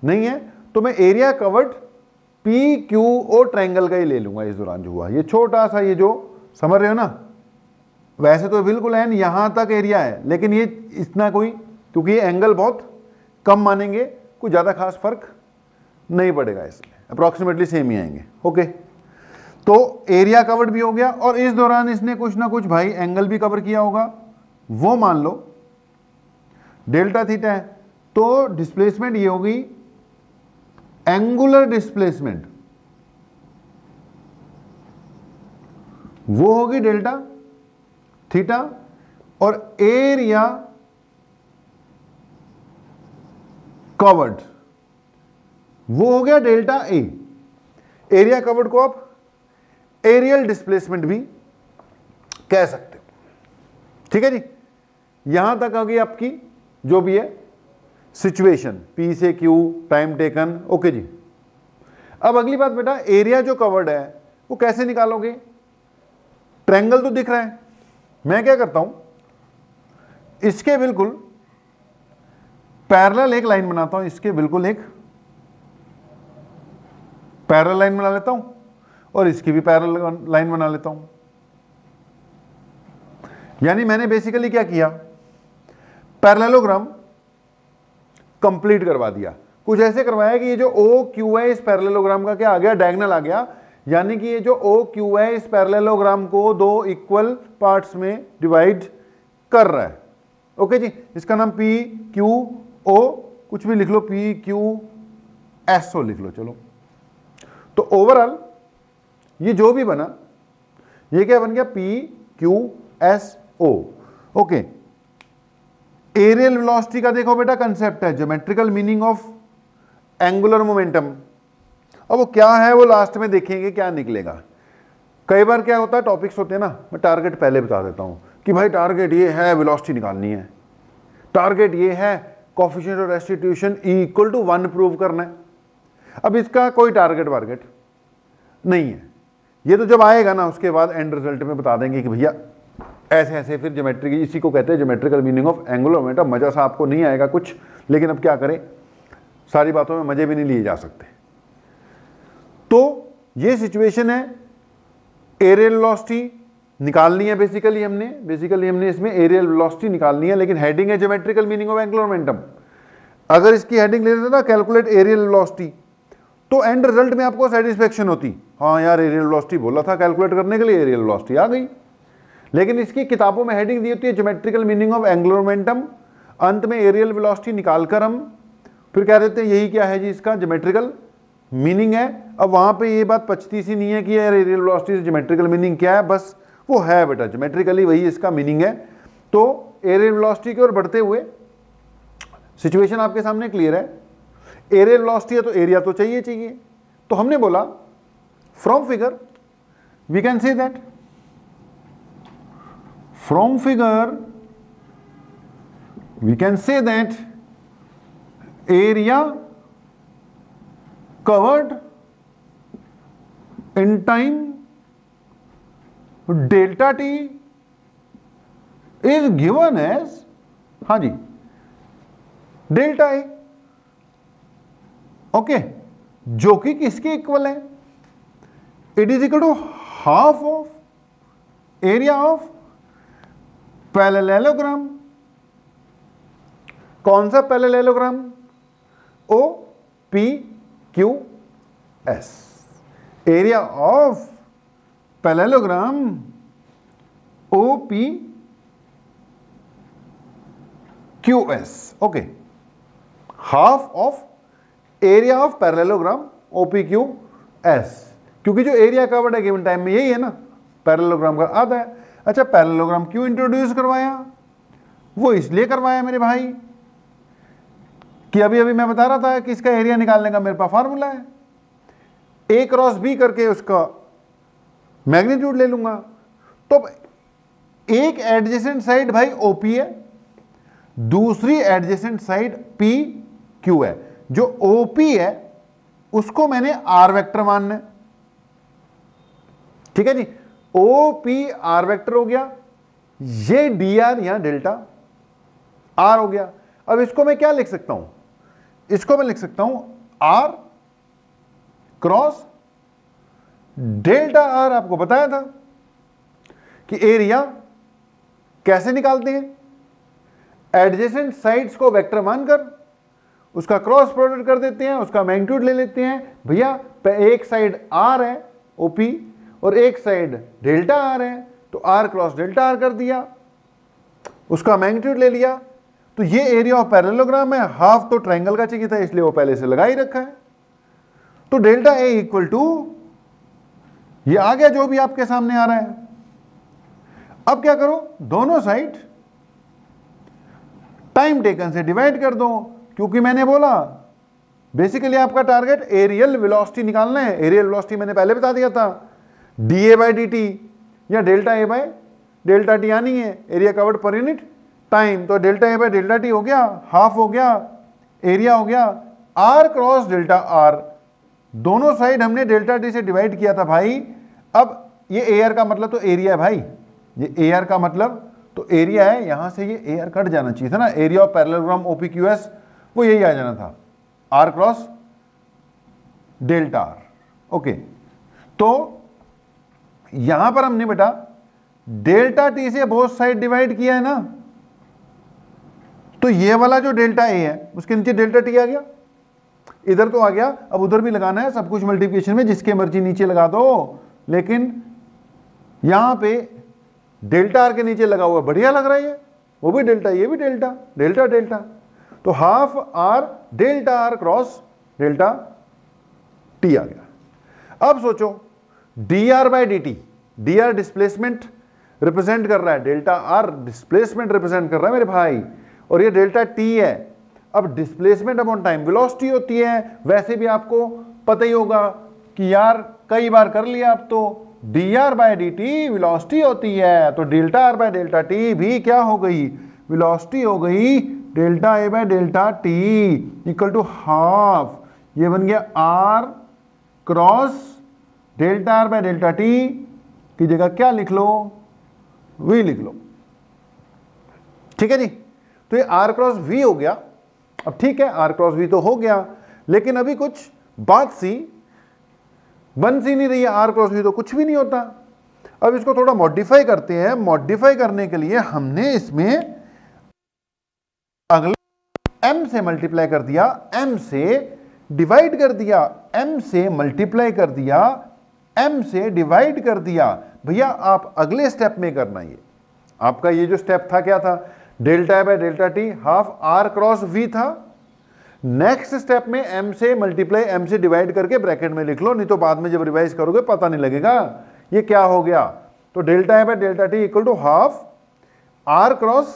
नहीं है, तो मैं area covered P Q O triangle का ही ले लूंगा। इस दौरान जो हुआ ये छोटा सा, ये जो समझ रहे हो ना, वैसे तो बिल्कुल एन यहां तक एरिया है, लेकिन ये इतना कोई, क्योंकि ये एंगल बहुत कम मानेंगे, कोई ज्यादा खास फर्क नहीं पड़ेगा इसमें, अप्रोक्सीमेटली सेम ही आएंगे। ओके, तो एरिया कवर्ड भी हो गया, और इस दौरान इसने कुछ ना कुछ भाई एंगल भी कवर किया होगा, वो मान लो डेल्टा थीटा है। तो डिस्प्लेसमेंट ये होगी एंगुलर डिस्प्लेसमेंट, वो होगी डेल्टा थीटा, और एरिया कवर्ड वो हो गया डेल्टा ए। एरिया कवर्ड को आप एरियल डिस्प्लेसमेंट भी कह सकते हो, ठीक है जी। यहां तक आ गई आपकी जो भी है सिचुएशन, P से Q, टाइम टेकन। ओके जी, अब अगली बात बेटा, एरिया जो कवर्ड है वो कैसे निकालोगे। ट्रायंगल तो दिख रहा है, मैं क्या करता हूं, इसके बिल्कुल पैरेलल एक लाइन बनाता हूं, इसके बिल्कुल एक पैरेलल लाइन बना लेता हूं, और इसकी भी पैरेलल लाइन बना लेता हूं। यानी मैंने बेसिकली क्या किया, पैरेललोग्राम कंप्लीट करवा दिया। कुछ ऐसे करवाया कि ये जो ओ क्यू है इस पैरेललोग्राम का क्या आ गया, डायगोनल आ गया। यानी कि ये जो ओ क्यू है इस पैरेललोग्राम को दो इक्वल पार्ट्स में डिवाइड कर रहा है। ओके जी, इसका नाम पी क्यू ओ, कुछ भी लिख लो, पी क्यू एस ओ लिख लो। चलो, तो ओवरऑल ये जो भी बना, ये क्या बन गया, P Q S O. Okay, areal velocity का देखो बेटा कंसेप्ट है, geometrical meaning of angular momentum. अब वो क्या है वो लास्ट में देखेंगे क्या निकलेगा। कई बार क्या होता है, टॉपिक्स होते हैं ना, मैं टारगेट पहले बता देता हूं कि भाई टारगेट ये है, वेलोसिटी निकालनी है, टारगेट ये है, coefficient of restitution equal to 1 prove करना है। अब इसका कोई टारगेट वारगेट नहीं है, ये तो जब आएगा ना उसके बाद एंड रिजल्ट में बता देंगे कि भैया ऐसे ऐसे, फिर ज्योमेट्रिक, इसी को कहते हैं geometrical meaning of angular momentum. मजा सा आपको नहीं आएगा कुछ, लेकिन अब क्या करें, सारी बातों में मजे भी नहीं लिए जा सकते। तो ये सिचुएशन है, एरियल वेलोसिटी निकालनी है बेसिकली हमने इसमें एरियल वेलोसिटी निकालनी है, लेकिन हेडिंग है geometrical meaning of angular momentum. अगर इसकी हेडिंग ले लेते ना कैलकुलेट एरियल वेलोसिटी, तो एंड रिजल्ट में आपको सेटिस्फेक्शन होती, हाँ यार एरियल वेलोसिटी बोला था कैलकुलेट करने के लिए, एरियल वेलोसिटी आ गई। लेकिन इसकी किताबों में हेडिंग दी होती है geometrical meaning of angular momentum, अंत में एरियल वेलोसिटी निकालकर हम फिर कह देते हैं यही क्या है जी, इसका ज्योमेट्रिकल मीनिंग है। अब वहां पे ये बात पचती सी नहीं है कि यार एरियल वेलोसिटी से ज्योमेट्रिकल मीनिंग क्या है, बस वो है बेटा, ज्योमेट्रिकली वही इसका मीनिंग है। तो एरियल वेलोसिटी की ओर बढ़ते हुए सिचुएशन आपके सामने क्लियर है, एरियल वेलोसिटी है तो एरिया तो चाहिए। तो हमने बोला from figure we can say that From figure, we can say that area covered in time delta t is given as, हाँ जी, डेल्टा ए, ओके, जो कि किसके इक्वल है? It is equal to half of area of parallelogram. कौन सा parallelogram? O P Q S. Area of parallelogram O P Q S, okay, half of area of parallelogram O P Q S, क्योंकि जो area covered है given time में यही है ना, parallelogram का आधा है। अच्छा, पैरेललोग्राम क्यों इंट्रोड्यूस करवाया? वो इसलिए करवाया मेरे भाई कि अभी अभी मैं बता रहा था कि इसका एरिया निकालने का मेरे पास फार्मूला है, ए क्रॉस बी करके उसका मैग्नीट्यूड ले लूंगा। तो एक एडजेसेंट साइड भाई ओपी है, दूसरी एडजेसेंट साइड पी क्यू है। जो ओपी है उसको मैंने आर वेक्टर मानना है, ठीक है जी। ओ पी आर वेक्टर हो गया, ये डी आर यहां डेल्टा आर हो गया। अब इसको मैं क्या लिख सकता हूं? इसको मैं लिख सकता हूं आर क्रॉस डेल्टा आर। आपको बताया था कि एरिया कैसे निकालते हैं? एडजेसेंट साइड्स को वेक्टर मानकर उसका क्रॉस प्रोडक्ट कर देते हैं, उसका मैग्नीट्यूड ले लेते हैं। भैया एक साइड आर है ओपी और एक साइड डेल्टा आर है, तो आर क्रॉस डेल्टा आर कर दिया, उसका मैग्नीट्यूड ले लिया। तो ये एरिया ऑफ पैरेललोग्राम है, हाफ तो ट्रायंगल का चाहिए था इसलिए वो पहले से लगा ही रखा है। तो डेल्टा ए इक्वल टू ये आ गया जो भी आपके सामने आ रहा है। अब क्या करो, दोनों साइड टाइम टेकन से डिवाइड कर दो, क्योंकि मैंने बोला बेसिकली आपका टारगेट एरियल वेलोसिटी निकालना है। एरियल वेलोसिटी मैंने पहले बता दिया था, D A by D T या delta A by delta T आनी है, area covered per unit time. तो delta A by delta T हो गया, हाफ हो गया, एरिया हो गया आर क्रॉस डेल्टा आर। दोनों साइड हमने डेल्टा टी से डिवाइड किया था भाई। अब ये ए आर का मतलब तो एरिया है भाई, ये ए आर का मतलब तो एरिया है, यहां से ये ए आर कट जाना चाहिए था ना, एरिया ऑफ पैरेललोग्राम ओपीक्यूएस वो यही आ जाना था, r cross delta r. Okay, तो यहां पर हमने बेटा डेल्टा टी से बोथ साइड डिवाइड किया है ना, तो ये वाला जो डेल्टा ए है उसके नीचे डेल्टा टी आ गया, इधर तो आ गया। अब उधर भी लगाना है सब कुछ मल्टीप्लिकेशन में, जिसके मर्जी नीचे लगा दो, लेकिन यहां पे डेल्टा आर के नीचे लगा हुआ बढ़िया लग रहा है, वो भी डेल्टा ये भी डेल्टा, डेल्टा डेल्टा। तो half R delta R cross delta T आ गया। अब सोचो D are by D T, D R displacement represent कर रहा है, डेल्टा आर डिस्प्लेसमेंट रिप्रेजेंट कर रहा है मेरे भाई, और ये डेल्टा टी है। अब डिस्प्लेसमेंट अपॉन टाइम वेलोसिटी होती है, वैसे भी आपको पता ही होगा कि यार कई बार कर लिया आप, तो d are by D t velocity होती है, तो delta r by delta t भी क्या हो गई, वेलोसिटी हो गई delta A by delta T equal to half, ये बन गया are cross delta r by delta t की जगह क्या लिख लो, वी लिख लो, ठीक है जी। तो ये आर क्रॉस वी हो गया। अब ठीक है, आर क्रॉस वी तो हो गया, लेकिन अभी कुछ बात सी बन सी नहीं रही है, आर क्रॉस वी तो कुछ भी नहीं होता। अब इसको थोड़ा मॉडिफाई करते हैं। मॉडिफाई करने के लिए हमने इसमें अगले m से मल्टीप्लाई कर दिया, m से डिवाइड कर दिया, m से मल्टीप्लाई कर दिया, m से डिवाइड कर दिया। भैया आप अगले स्टेप में करना, ये आपका ये जो स्टेप था क्या था, delta by delta t half r cross v था। नेक्स्ट स्टेप में m से मल्टीप्लाई m से डिवाइड करके ब्रैकेट में लिख लो, नहीं तो बाद में जब रिवाइज करोगे पता नहीं लगेगा ये क्या हो गया। तो delta by delta T equal to half r cross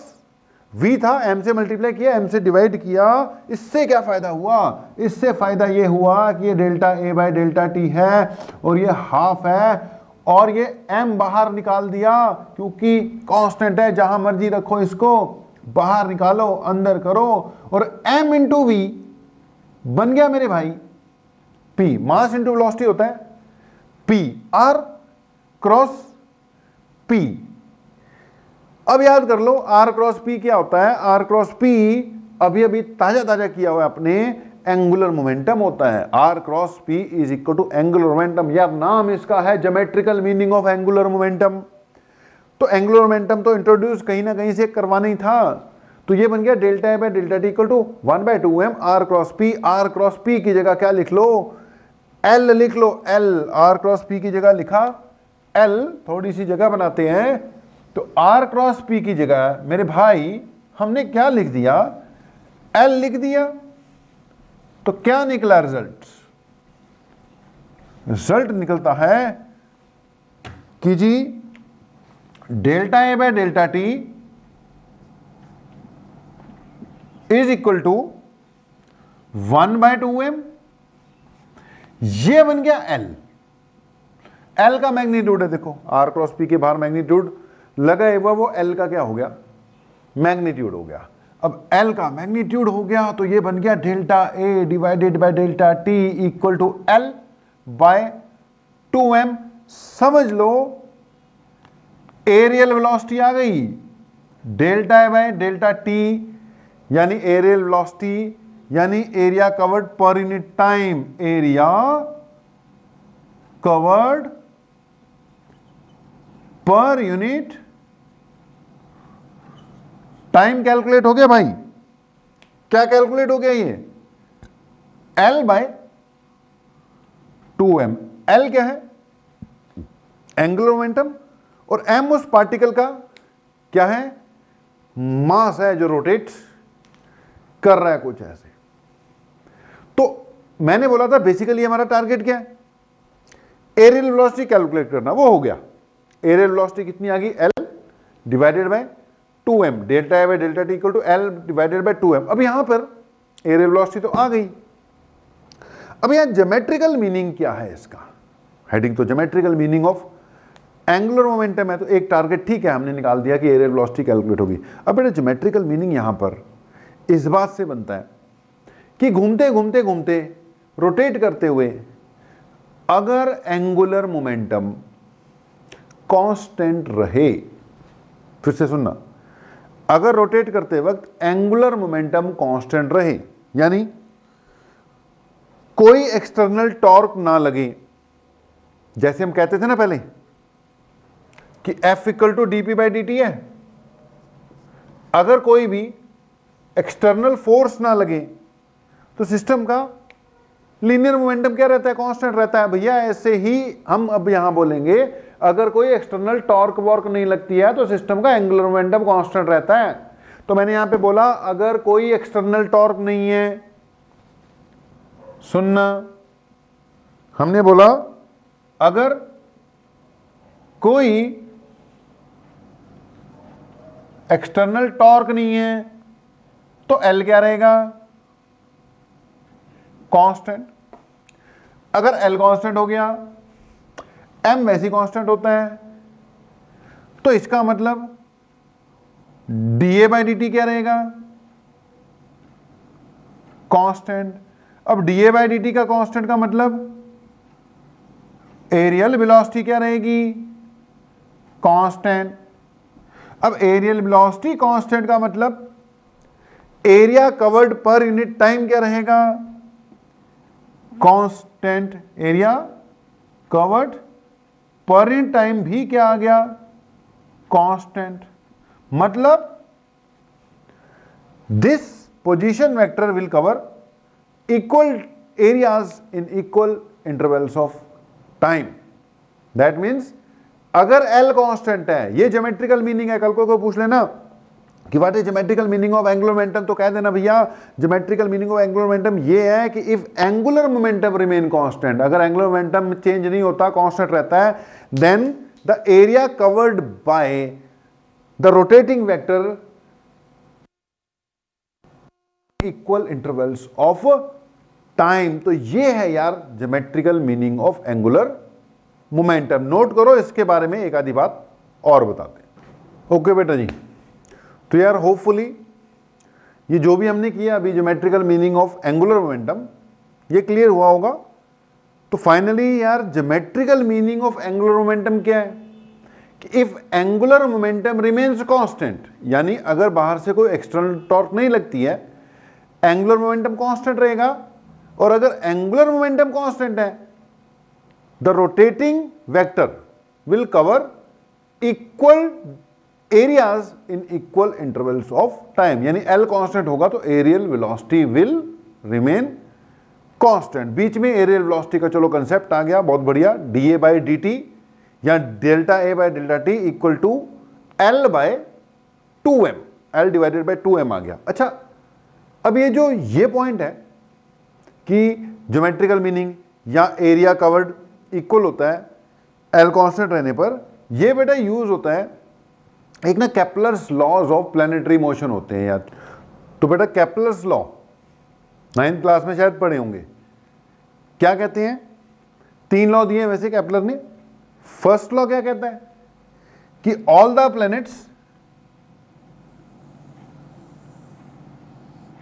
v था, m से मल्टीप्लाई किया, m से डिवाइड किया। इससे क्या फायदा हुआ, इससे फायदा ये हुआ कि ये delta a by delta T है और ये हाफ है, और ये m बाहर निकाल दिया क्योंकि कांस्टेंट है, जहां मर्जी रखो इसको, बाहर निकालो अंदर करो, और m इंटू वी बन गया मेरे भाई p, मास इंटू वेलोसिटी होता है p, r क्रॉस p। अब याद कर लो r क्रॉस p क्या होता है, r क्रॉस p अभी अभी ताजा ताजा किया हुआ है अपने, एंगुलर मोमेंटम होता है। r cross p is equal to angular momentum, यार नाम इसका है geometrical meaning of angular momentum. तो एंगुलर मोमेंटम तो इंट्रोड्यूस कहीं ना कहीं से करवाना ही था, तो ये बन गया delta A by delta T equal to 1/2m r cross p। r cross p की जगह क्या लिख लो, l लिख लो, l r क्रॉस p की जगह लिखा l, थोड़ी सी जगह बनाते हैं, तो r क्रॉस p की जगह मेरे भाई हमने क्या लिख दिया, l लिख दिया। तो क्या निकला रिजल्ट, रिजल्ट निकलता है कि जी delta A by delta T is equal to 1/2m, ये बन गया l। l का मैग्नीट्यूड है, देखो r क्रॉस p के बाहर मैग्नीट्यूड लगा हुआ, वो l का क्या हो गया, मैग्नीट्यूड हो गया। अब l का मैग्नीट्यूड हो गया तो ये बन गया delta a divided by delta t equal to l by 2m। समझ लो एरियल वेलोसिटी आ गई, delta a by delta t यानी एरियल वेलोसिटी यानी area covered per unit time, area covered per unit time calculate हो गया भाई। क्या कैलकुलेट हो गया, ये L बाय 2m। L क्या है, एंगुलर मोमेंटम, और m उस पार्टिकल का क्या है, मास है जो रोटेट कर रहा है कुछ ऐसे। तो मैंने बोला था बेसिकली हमारा टारगेट क्या है, एरियल वेलोसिटी कैलकुलेट करना, वो हो गया। एरियल वेलोसिटी कितनी आ गई, L divided by 2m, delta A by delta T equal to L divided by 2m। अब यहां पर एरियल वेलोसिटी तो आ गई। अब यहां ज्योमेट्रिकल मीनिंग क्या है इसका, हेडिंग तो geometrical meaning of angular momentum है, तो एक टारगेट ठीक है हमने निकाल दिया कि एरियल वेलोसिटी कैलकुलेट होगी। अब बेटा ज्योमेट्रिकल मीनिंग यहां पर इस बात से बनता है कि घूमते घूमते घूमते रोटेट करते हुए अगर एंगुलर मोमेंटम कांस्टेंट रहे, फिर से सुनना, अगर रोटेट करते वक्त एंगुलर मोमेंटम कांस्टेंट रहे, यानी कोई एक्सटर्नल टॉर्क ना लगे, जैसे हम कहते थे ना पहले कि F equal to D P by D t है, अगर कोई भी एक्सटर्नल फोर्स ना लगे तो सिस्टम का लीनियर मोमेंटम क्या रहता है, कांस्टेंट रहता है। भैया ऐसे ही हम अब यहां बोलेंगे, अगर कोई एक्सटर्नल टॉर्क वॉर्क नहीं लगती है तो सिस्टम का एंगुलर मोमेंटम कांस्टेंट रहता है। तो मैंने यहां पे बोला अगर कोई एक्सटर्नल टॉर्क नहीं है, सुनना, हमने बोला अगर कोई एक्सटर्नल टॉर्क नहीं है तो L क्या रहेगा, कांस्टेंट। अगर L कांस्टेंट हो गया, M वैसे कांस्टेंट होता है, तो इसका मतलब dA बाई डी टी क्या रहेगा, कांस्टेंट। अब dA बाई डी टी का कांस्टेंट का मतलब एरियल वेलोसिटी क्या रहेगी, कांस्टेंट। अब एरियल वेलोसिटी कांस्टेंट का मतलब area covered per unit time क्या रहेगा, constant. Area covered per unit time भी क्या आ गया, कांस्टेंट। मतलब this position vector will cover equal areas in equal intervals of time. That means अगर L कांस्टेंट है, ये ज्योमेट्रिकल मीनिंग है। कल को पूछ लेना कि what is geometrical meaning of angular momentum, तो कह देना भैया geometrical meaning of angular momentum ये है कि if angular momentum remain constant, अगर एंगुलर मोमेंटम चेंज नहीं होता, कांस्टेंट रहता है, then the area covered by the rotating vector equal intervals of time. तो ये है यार geometrical meaning of angular momentum. Note करो, इसके बारे में एक आधी बात और बताते हैं। ओके बेटा जी, तो यार होपफुली ये जो भी हमने किया अभी geometrical meaning of angular momentum ये क्लियर हुआ होगा। तो फाइनली यार geometrical meaning of angular momentum क्या है कि if angular momentum remains constant, यानी अगर बाहर से कोई एक्सटर्नल टॉर्क नहीं लगती है, एंगुलर मोमेंटम कांस्टेंट रहेगा। और अगर एंगुलर मोमेंटम कांस्टेंट है, the rotating vector will cover equal areas in equal intervals of time, यानी एल कांस्टेंट होगा तो areal velocity will remain constant. बीच में एरियल वेलोसिटी का चलो कंसेप्ट आ गया, बहुत बढ़िया। D A by D T या delta A by delta T equal to L by 2m, L divided by 2m आ गया। अच्छा, अब ये पॉइंट है कि ज्योमेट्रिकल मीनिंग या एरिया कवर्ड इक्वल होता है एल कांस्टेंट रहने पर, यह बेटा यूज होता है एक ना Kepler's laws of planetary motion होते हैं यार। तो बेटा केपलर्स लॉ 9th क्लास में शायद पढ़े होंगे। क्या कहते हैं? 3 लॉ दिए वैसे केपलर ने। फर्स्ट लॉ क्या कहता है कि all the planets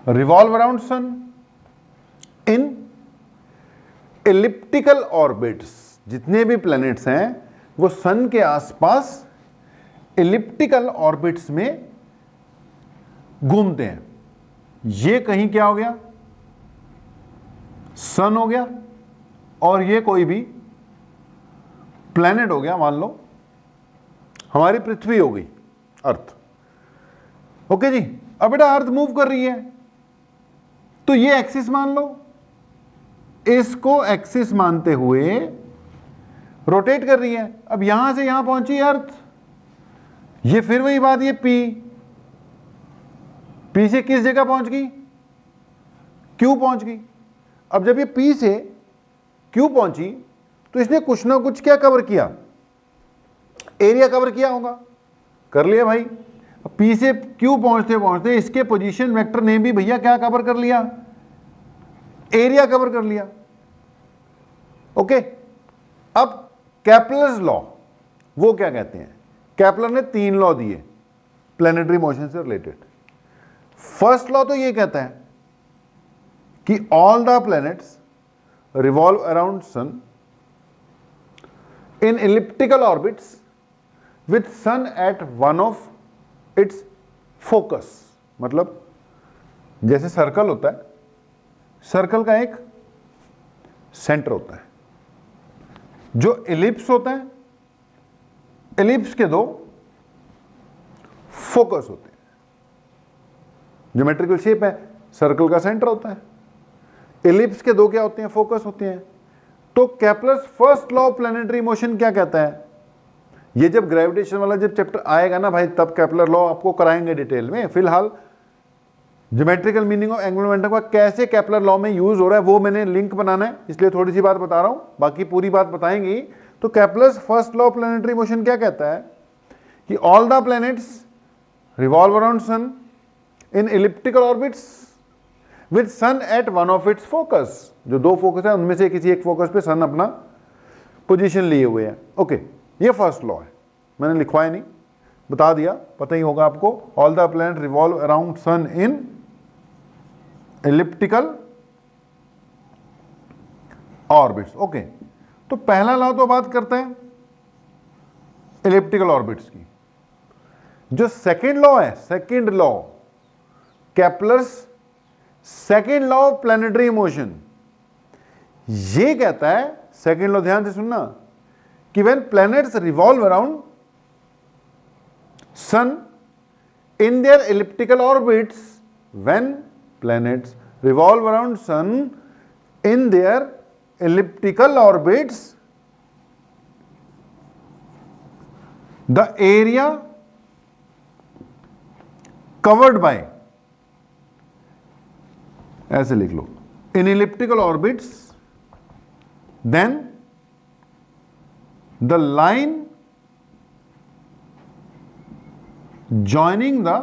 revolve around sun in elliptical orbits. जितने भी प्लैनेट्स हैं वो सन के आसपास एलिप्टिकल ऑर्बिट्स में घूमते हैं। ये कहीं क्या हो गया? सन हो गया, और ये कोई भी प्लैनेट हो गया, मान लो हमारी पृथ्वी हो गई, अर्थ। ओके जी, अब बेटा अर्थ मूव कर रही है तो ये एक्सिस मान लो, इसको एक्सिस मानते हुए रोटेट कर रही है। अब यहां से यहां पहुंची अर्थ, ये फिर वही बात, ये पी से किस जगह पहुंच गई? क्यू पहुंच गई। अब जब ये पी से क्यू पहुंची तो इसने कुछ ना कुछ क्या कवर किया? एरिया कवर किया होगा। कर लिया भाई। अब पी से क्यू पहुंचते पहुंचते इसके पोजीशन वेक्टर ने भी भैया क्या कवर कर लिया? एरिया कवर कर लिया। ओके, अब केपलर्स लॉ वो क्या कहते हैं? केपलर ने 3 लॉ दिए प्लैनेटरी मोशन से रिलेटेड। फर्स्ट लॉ तो ये कहता है कि all the planets revolve around sun in elliptical orbits with sun at one of its focus. मतलब जैसे सर्कल होता है, सर्कल का एक सेंटर होता है। जो एलिप्स होता है, एलिप्स के 2 फोकस होते हैं। ज्योमेट्रिकल शेप है, सर्कल का सेंटर होता है, एलिप्स के 2 क्या होते हैं? फोकस होते हैं। तो Kepler's first law of planetary motion क्या कहता है? ये जब ग्रेविटेशन वाला जब चैप्टर आएगा ना भाई, तब केपलर लॉ आपको कराएंगे डिटेल में। फिलहाल geometrical meaning of angular momentum का कैसे केपलर लॉ में यूज हो रहा है वो मैंने लिंक बनाना है, इसलिए थोड़ी सी बात बता रहा हूं, बाकी पूरी बात बताएंगे। तो Kepler's first law of planetary motion क्या कहता है कि all the planets revolve around sun in elliptical orbits with sun at one of its focus. जो 2 फोकस है उनमें से किसी एक फोकस पे सन अपना पोजीशन लिए हुए हैं। ओके, ये फर्स्ट लॉ है, मैंने लिखवाया नहीं, बता दिया, पता ही होगा आपको। All the planet revolve around sun in elliptical orbits. Okay, तो पहला लॉ तो बात करते हैं एलिप्टिकल ऑर्बिट्स की। जो सेकेंड लॉ है, second law, Kepler's second law of planetary motion, ये कहता है, सेकेंड लॉ ध्यान से सुनना, कि when planets revolve around sun in their elliptical orbits, when planets revolve around sun in their elliptical orbits, the area covered by, ऐसे लिख लो, in elliptical orbits, then the line joining the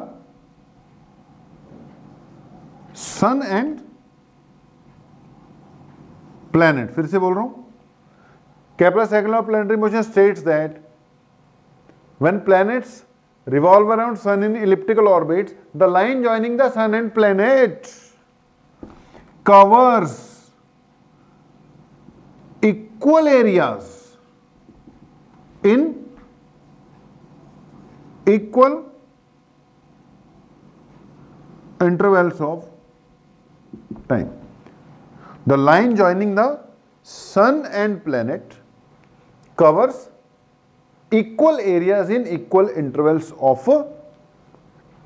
sun and planet, फिर से बोल रहा हूं, Kepler's second law of planetary motion states that when planets revolve around sun in elliptical orbits, the line joining the sun and planet covers equal areas in equal intervals of time. The line joining the sun and planet covers equal areas in equal intervals of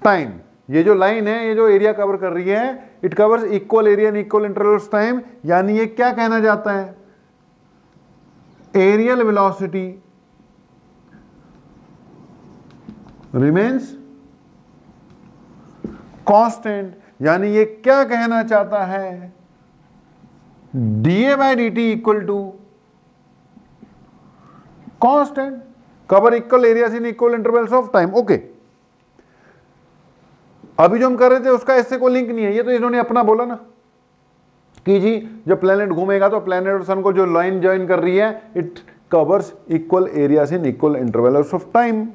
time. ये जो line है, ये जो area cover कर रही है, it covers equal area in equal intervals time, यानी ये क्या कहना चाहता है, एरियल वेलोसिटी रिमेन्स कांस्टेंट, यानी ये क्या कहना चाहता है, dA/dt equal to constant, cover equal areas in equal intervals of time. Okay, अभी जो हम कर रहे थे उसका इससे कोई लिंक नहीं है, ये तो इन्होंने अपना बोला ना कि जी जब प्लेनेट घूमेगा तो प्लेनेट और सन को जो लाइन ज्वाइन कर रही है, it covers equal areas in equal intervals of time.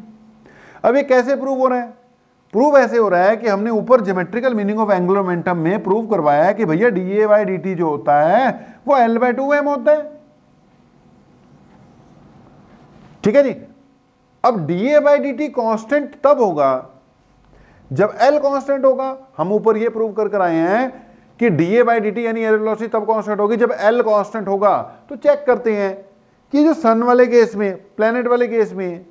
अब ये कैसे प्रूव हो रहा है, प्रूव ऐसे हो रहा है कि हमने ऊपर geometrical meaning of angular momentum में प्रूव करवाया है कि भैया dA/dt जो होता है वो L/2m होता है, ठीक है जी। अब dA/dt कांस्टेंट तब होगा जब L कांस्टेंट होगा। हम ऊपर ये प्रूव कर आए हैं कि dA/dt यानी एरियल वेलोसिटी तब कांस्टेंट होगी जब L कांस्टेंट होगा। तो चेक करते हैं कि जो सन वाले केस में, प्लेनेट वाले केस में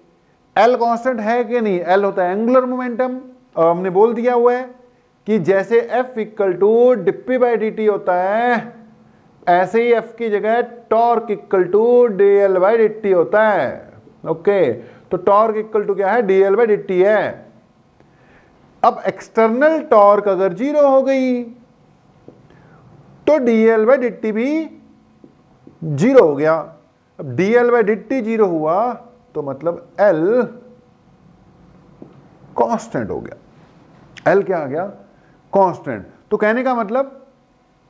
L कांस्टेंट है कि नहीं। L होता है एंगुलर मोमेंटम, हमने बोल दिया हुआ है कि जैसे F इक्वल टू dP/dt होता है, ऐसे ही F की जगह टॉर्क इक्वल टू dL/dt होता है। ओके, तो टॉर्क इक्वल टू क्या है, dL/dt है। अब एक्सटर्नल टॉर्क अगर जीरो हो गई तो dL/dt भी जीरो हो गया। अब dL/dt जीरो हुआ तो मतलब L कांस्टेंट हो गया। L क्या आ गया, कांस्टेंट। तो कहने का मतलब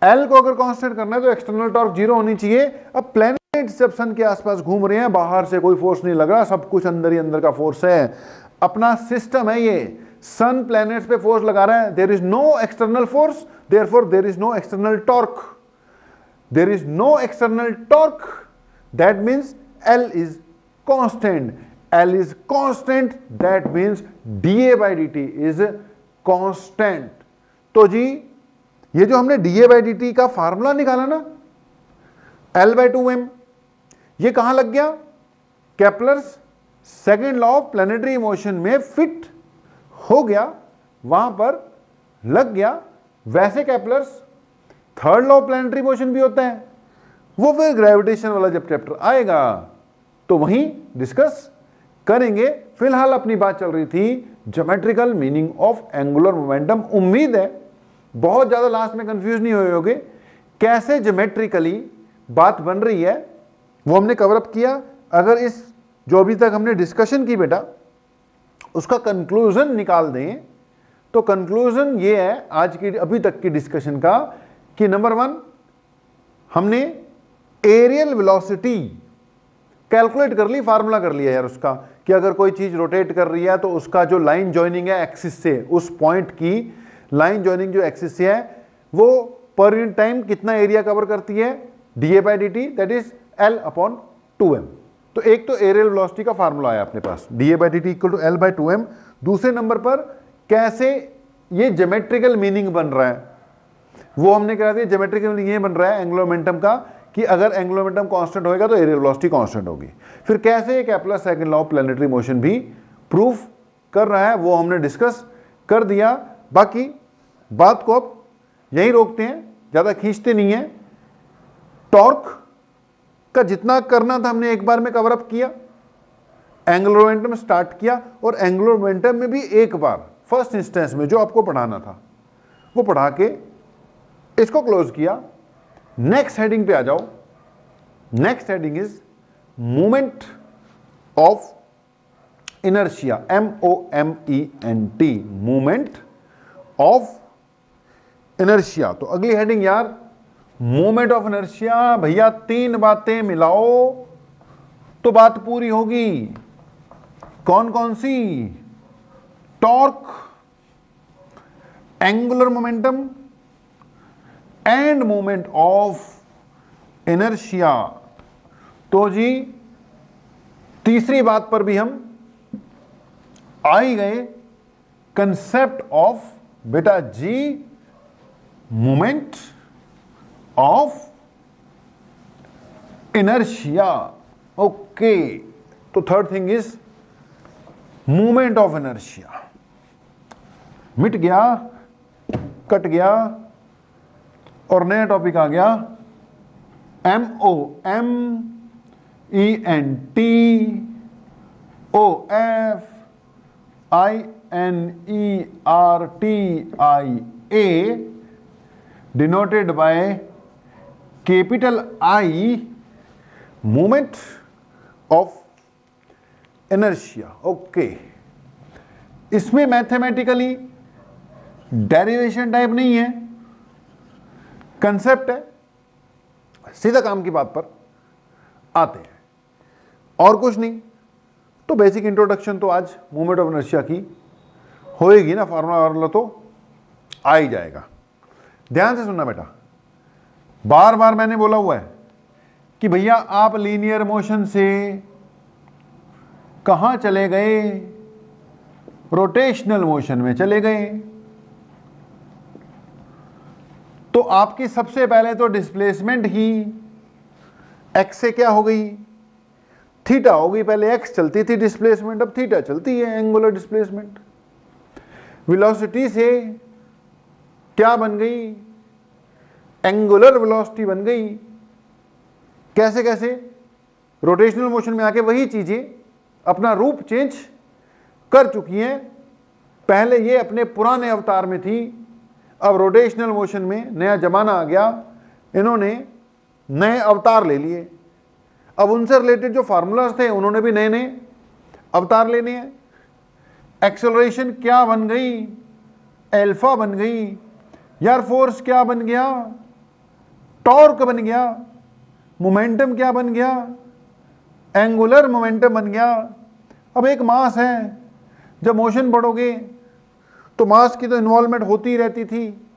L को अगर कांस्टेंट करना है तो एक्सटर्नल टॉर्क जीरो होनी चाहिए। अब प्लैनेट जब सन के आसपास घूम रहे हैं, बाहर से कोई फोर्स नहीं लग रहा, सब कुछ अंदर ही अंदर का फोर्स है, अपना सिस्टम है ये। सन प्लैनेट्स पे फोर्स लगा रहा है, there is no external force, therefore there is no external torque, there is no external torque, that means L is constant. L is constant, that means dA/dt is constant। तो जी ये जो हमने dA/dt का formula निकाला ना L/2m, ये कहां लग गया, Kepler's second law of planetary motion में फिट हो गया, वहां पर लग गया। वैसे Kepler's third law of planetary motion भी होता है, वो फिर ग्रेविटेशन वाला जब चैप्टर आएगा तो वहीं डिस्कस करेंगे। फिलहाल अपनी बात चल रही थी geometrical meaning of angular momentum. उम्मीद है बहुत ज्यादा लास्ट में कंफ्यूज नहीं हुए होगे, कैसे ज्योमेट्रिकली बात बन रही है वो हमने कवर अप किया। अगर इस जो अभी तक हमने डिस्कशन की बेटा उसका कंक्लूजन निकाल दें तो कंक्लूजन ये है आज की अभी तक की डिस्कशन का कि नंबर 1 हमने एरियल वेलोसिटी कैलकुलेट कर ली, फार्मूला कर लिया यार उसका कि अगर कोई चीज रोटेट कर रही है तो उसका जो लाइन जॉइनिंग है एक्सिस से, उस पॉइंट की लाइन जॉइनिंग जो एक्सिस से है वो पर यूनिट टाइम कितना एरिया कवर करती है, dA/dt दैट इज L/2m। तो एक तो एरियल वेलोसिटी का फार्मूला आया अपने पास, dA/dt इक्वल टू L/2m। दूसरे नंबर पर कैसे ये ज्योमेट्रिकल मीनिंग बन रहा है वो हमने कहा था। ज्योमेट्रिकल मीनिंग ये बन रहा है एंगुलर मोमेंटम का कि अगर एंगुलर मोमेंटम कांस्टेंट होएगा तो एरियल वेलोसिटी कांस्टेंट होगी। फिर कैसे Kepler second law of planetary motion भी प्रूफ कर रहा है वो हमने डिस्कस कर दिया। बाकी बात को अब यहीं रोकते हैं, ज्यादा खींचते नहीं है। टॉर्क का जितना करना था हमने एक बार में कवर अप किया, एंगुलर मोमेंटम स्टार्ट किया और एंगुलर मोमेंटम में भी एक बार फर्स्ट इंस्टेंस में जो आपको पढ़ाना था वो पढ़ा के इसको क्लोज किया। नेक्स्ट हेडिंग पे आ जाओ। Next heading is moment of inertia, MOMENT, moment of inertia. तो अगली हेडिंग यार मोमेंट ऑफ इनर्शिया। भैया 3 बातें मिलाओ, तो बात पूरी होगी। कौन कौन सी? Torque, angular momentum and moment of inertia. तो जी तीसरी बात पर भी हम आ ही गए, कंसेप्ट ऑफ बेटा जी मोमेंट ऑफ इनर्शिया। ओके, तो third thing is movement of inertia. मिट गया, कट गया और नया टॉपिक आ गया, MOMENTOFINERTIA, denoted by capital I, moment of inertia. Okay, इसमें मैथमेटिकली डेरिवेशन टाइप नहीं है, कंसेप्ट है। सीधा काम की बात पर आते हैं और कुछ नहीं। तो बेसिक इंट्रोडक्शन तो आज मूवमेंट ऑफ इनर्शिया की होएगी ना, फार्मूला वार्मूला तो आ ही जाएगा। ध्यान से सुनना बेटा, बार बार मैंने बोला हुआ है कि भैया आप लीनियर मोशन से कहां चले गए? रोटेशनल मोशन में चले गए। तो आपकी सबसे पहले तो डिस्प्लेसमेंट ही एक्स से क्या हो गई? थीटा हो गई। पहले एक्स चलती थी डिस्प्लेसमेंट, अब थीटा चलती है, एंगुलर डिस्प्लेसमेंट। वेलोसिटी से क्या बन गई? एंगुलर वेलोसिटी बन गई। कैसे कैसे? रोटेशनल मोशन में आके वही चीजें अपना रूप चेंज कर चुकी हैं। पहले ये अपने पुराने अवतार में थी, अब रोटेशनल मोशन में नया जमाना आ गया, इन्होंने नए अवतार ले लिए। अब उनसे रिलेटेड जो फार्मूलाज थे उन्होंने भी नए नए अवतार लेने हैं। एक्सेलरेशन क्या बन गई? एल्फा बन गई। यार फोर्स क्या बन गया? टॉर्क बन गया। मोमेंटम क्या बन गया? एंगुलर मोमेंटम बन गया। अब एक मास है, जब मोशन बढ़ोगे तो मास की तो इन्वॉल्वमेंट होती ही रहती थी,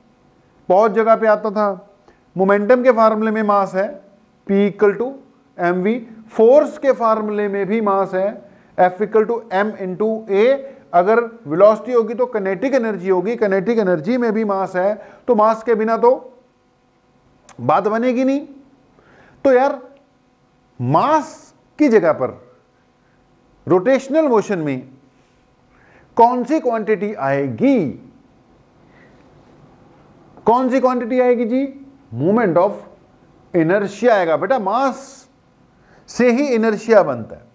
बहुत जगह पे आता था। मोमेंटम के फार्मूले में मास है P = mv, फोर्स के फार्मूले में भी मास है F = m × a। अगर वेलोसिटी होगी तो काइनेटिक एनर्जी होगी, काइनेटिक एनर्जी में भी मास है, तो मास के बिना तो बात बनेगी नहीं। तो यार मास की जगह पर रोटेशनल मोशन में कौन सी क्वांटिटी आएगी? कौन सी क्वांटिटी आएगी जी? मूवमेंट ऑफ इनर्शिया आएगा। बेटा मास से ही इनर्शिया बनता है,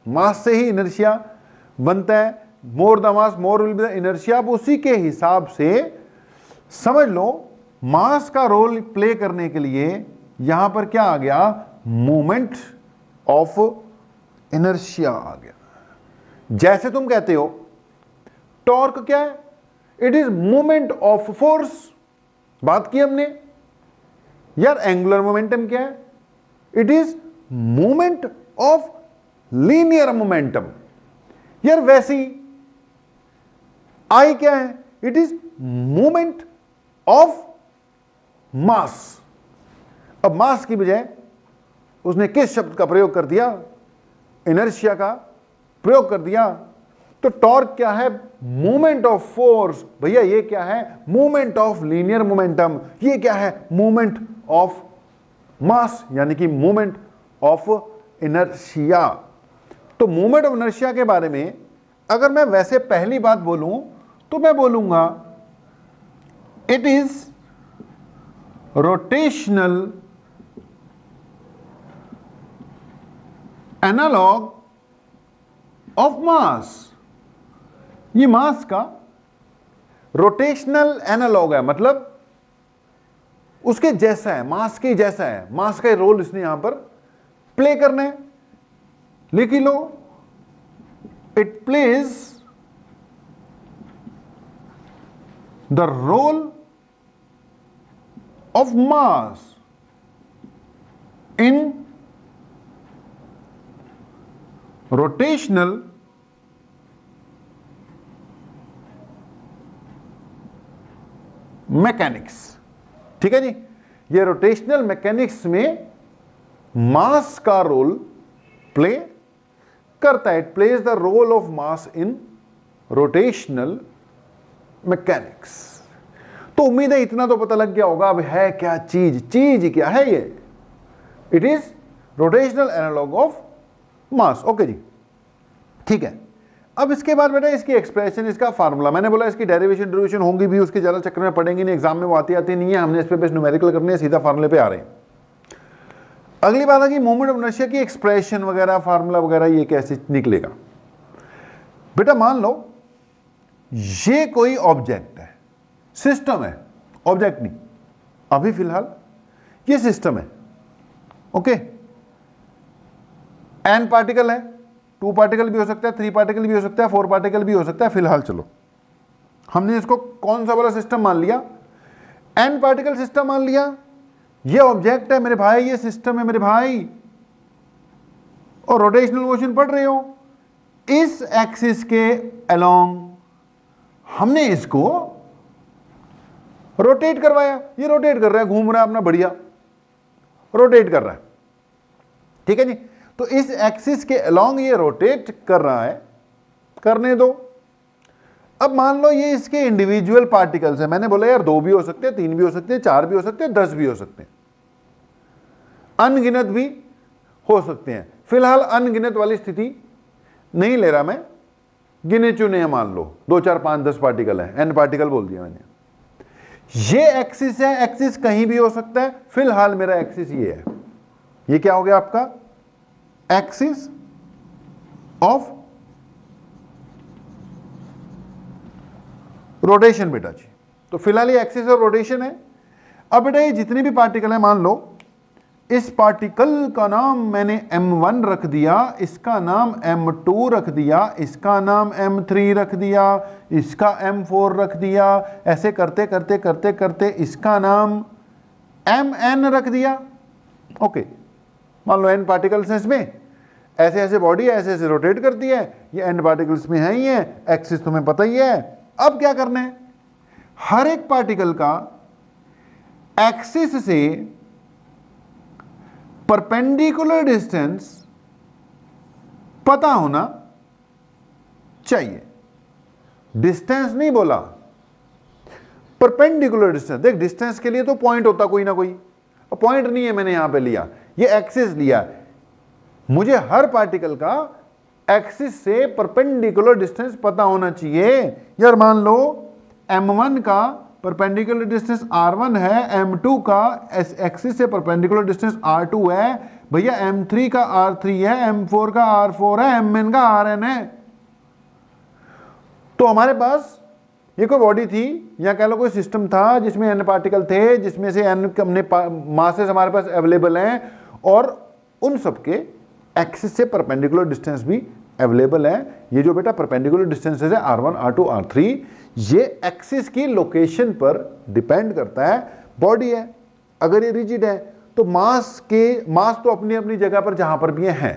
मास से ही इनर्शिया बनता है। More the mass more will be the inertia. अब उसी के हिसाब से समझ लो, मास का रोल प्ले करने के लिए यहां पर क्या आ गया? मूवमेंट ऑफ इनर्शिया आ गया। जैसे तुम कहते हो टॉर्क क्या है? It is movement of force, बात की हमने। यार एंगुलर मोमेंटम क्या है? It is movement of linear momentum. यार वैसी आई क्या है? It is movement of mass. अब मास की बजाय उसने किस शब्द का प्रयोग कर दिया? इनर्शिया का प्रयोग कर दिया। तो टॉर्क क्या है? Movement of force. भैया ये क्या है? Movement of linear momentum. ये क्या है? मूवमेंट ऑफ मास, यानी कि मूवमेंट ऑफ इनर्शिया। तो मूवमेंट ऑफ इनर्शिया के बारे में अगर मैं वैसे पहली बात बोलूं तो मैं बोलूंगा it is rotational analogue of mass. ये मास का रोटेशनल एनालॉग है, मतलब उसके जैसा है, मास के जैसा है। मास का रोल इसने यहां पर प्ले करना है। लिख लो, it plays the role of mass in rotational mechanics. ठीक है जी, ये रोटेशनल मैकेनिक्स में मास का रोल प्ले करता है। It plays the role of mass in rotational mechanics. तो उम्मीद है इतना तो पता लग गया होगा अब है क्या चीज, चीज क्या है ये, it is rotational analogue of mass. Okay जी, ठीक है। अब इसके बाद बेटा इसकी एक्सप्रेशन, इसका फार्मूला, मैंने बोला इसकी डेरिवेशन डेरिवेशन होंगी भी, उसके ज्यादा चक्कर में पड़ेंगे नहीं, एग्जाम में वो आती नहीं है, हमने इस पे बस न्यूमेरिकल करने हैं, सीधा फार्मूले पे आ रहे हैं। अगली बात है कि मोमेंट ऑफ इनर्शिया की एक्सप्रेशन वगैरह, फार्मूला वगैरह ये कैसे निकलेगा। बेटा मान लो ये कोई ऑब्जेक्ट है, सिस्टम है, ऑब्जेक्ट नहीं, अभी फिलहाल ये सिस्टम है। ओके, एन पार्टिकल है, 2 पार्टिकल भी हो सकता है, 3 पार्टिकल भी हो सकता है, 4 पार्टिकल भी हो सकता है। फिलहाल चलो हमने इसको कौन सा वाला सिस्टम मान लिया, एन पार्टिकल सिस्टम मान लिया। ये ऑब्जेक्ट है मेरे भाई, ये सिस्टम है मेरे भाई, और रोटेशनल मोशन पढ़ रहे हो। इस एक्सिस के अलोंग हमने इसको रोटेट करवाया, ये रोटेट कर रहा है, घूम रहा है अपना, बढ़िया रोटेट कर रहा है। ठीक है जी, तो इस एक्सिस के अलोंग ये रोटेट कर रहा है, करने दो। अब मान लो ये इसके इंडिविजुअल पार्टिकल्स है, मैंने बोला यार 2 भी हो सकते हैं, 3 भी हो सकते हैं, 4 भी हो सकते हैं, 10 भी हो सकते हैं, अनगिनत भी हो सकते हैं। फिलहाल अनगिनत वाली स्थिति नहीं ले रहा मैं, गिने चुने हैं, मान लो 2, 4, 5, 10 पार्टिकल है, एन पार्टिकल बोल दिया मैंने। ये एक्सिस है, एक्सिस कहीं भी हो सकता है, फिलहाल मेरा एक्सिस ये है। ये क्या हो गया आपका एक्सिस ऑफ रोटेशन बेटा जी। तो फिलहाल ये एक्सिस ऑफ रोटेशन है। अब बेटा ये जितने भी पार्टिकल है, मान लो इस पार्टिकल का नाम मैंने m1 रख दिया, इसका नाम m2 रख दिया, इसका नाम m3 रख दिया, इसका m4 रख दिया, ऐसे करते करते करते करते इसका नाम mn रख दिया। ओके, मान लो n पार्टिकल्स हैं इसमें, ऐसे ऐसे बॉडी है, ऐसे ऐसे रोटेट करती है, ये n पार्टिकल्स में है ही है, एक्सिस तुम्हें पता ही है। अब क्या करना है, हर एक पार्टिकल का एक्सिस से परपेंडिकुलर डिस्टेंस पता होना चाहिए। डिस्टेंस नहीं बोला, परपेंडिकुलर डिस्टेंस। देख डिस्टेंस के लिए तो पॉइंट होता कोई ना कोई, पॉइंट नहीं है, मैंने यहां पे लिया, ये एक्सिस लिया। मुझे हर पार्टिकल का एक्सिस से परपेंडिकुलर डिस्टेंस पता होना चाहिए। यार मान लो m1 का परपेंडिकुलर डिस्टेंस r1 है, m2 का एक्सिस से परपेंडिकुलर डिस्टेंस r2 है, भैया m3 का r3 है, m4 का r4 है, mn का rn है। तो हमारे पास ये कोई बॉडी थी, या कह लो कोई सिस्टम था जिसमें n पार्टिकल थे, जिसमें से n मासेस हमारे पास अवेलेबल हैं, और उन सबके एक्सिस से परपेंडिकुलर डिस्टेंस भी अवेलेबल है। ये जो बेटा परपेंडिकुलर डिस्टेंसेस है R1, R2, R3, ये एक्सिस की लोकेशन पर डिपेंड करता है। बॉडी है, अगर ये रिजिड है तो मास तो अपनी अपनी जगह पर जहां पर भी है।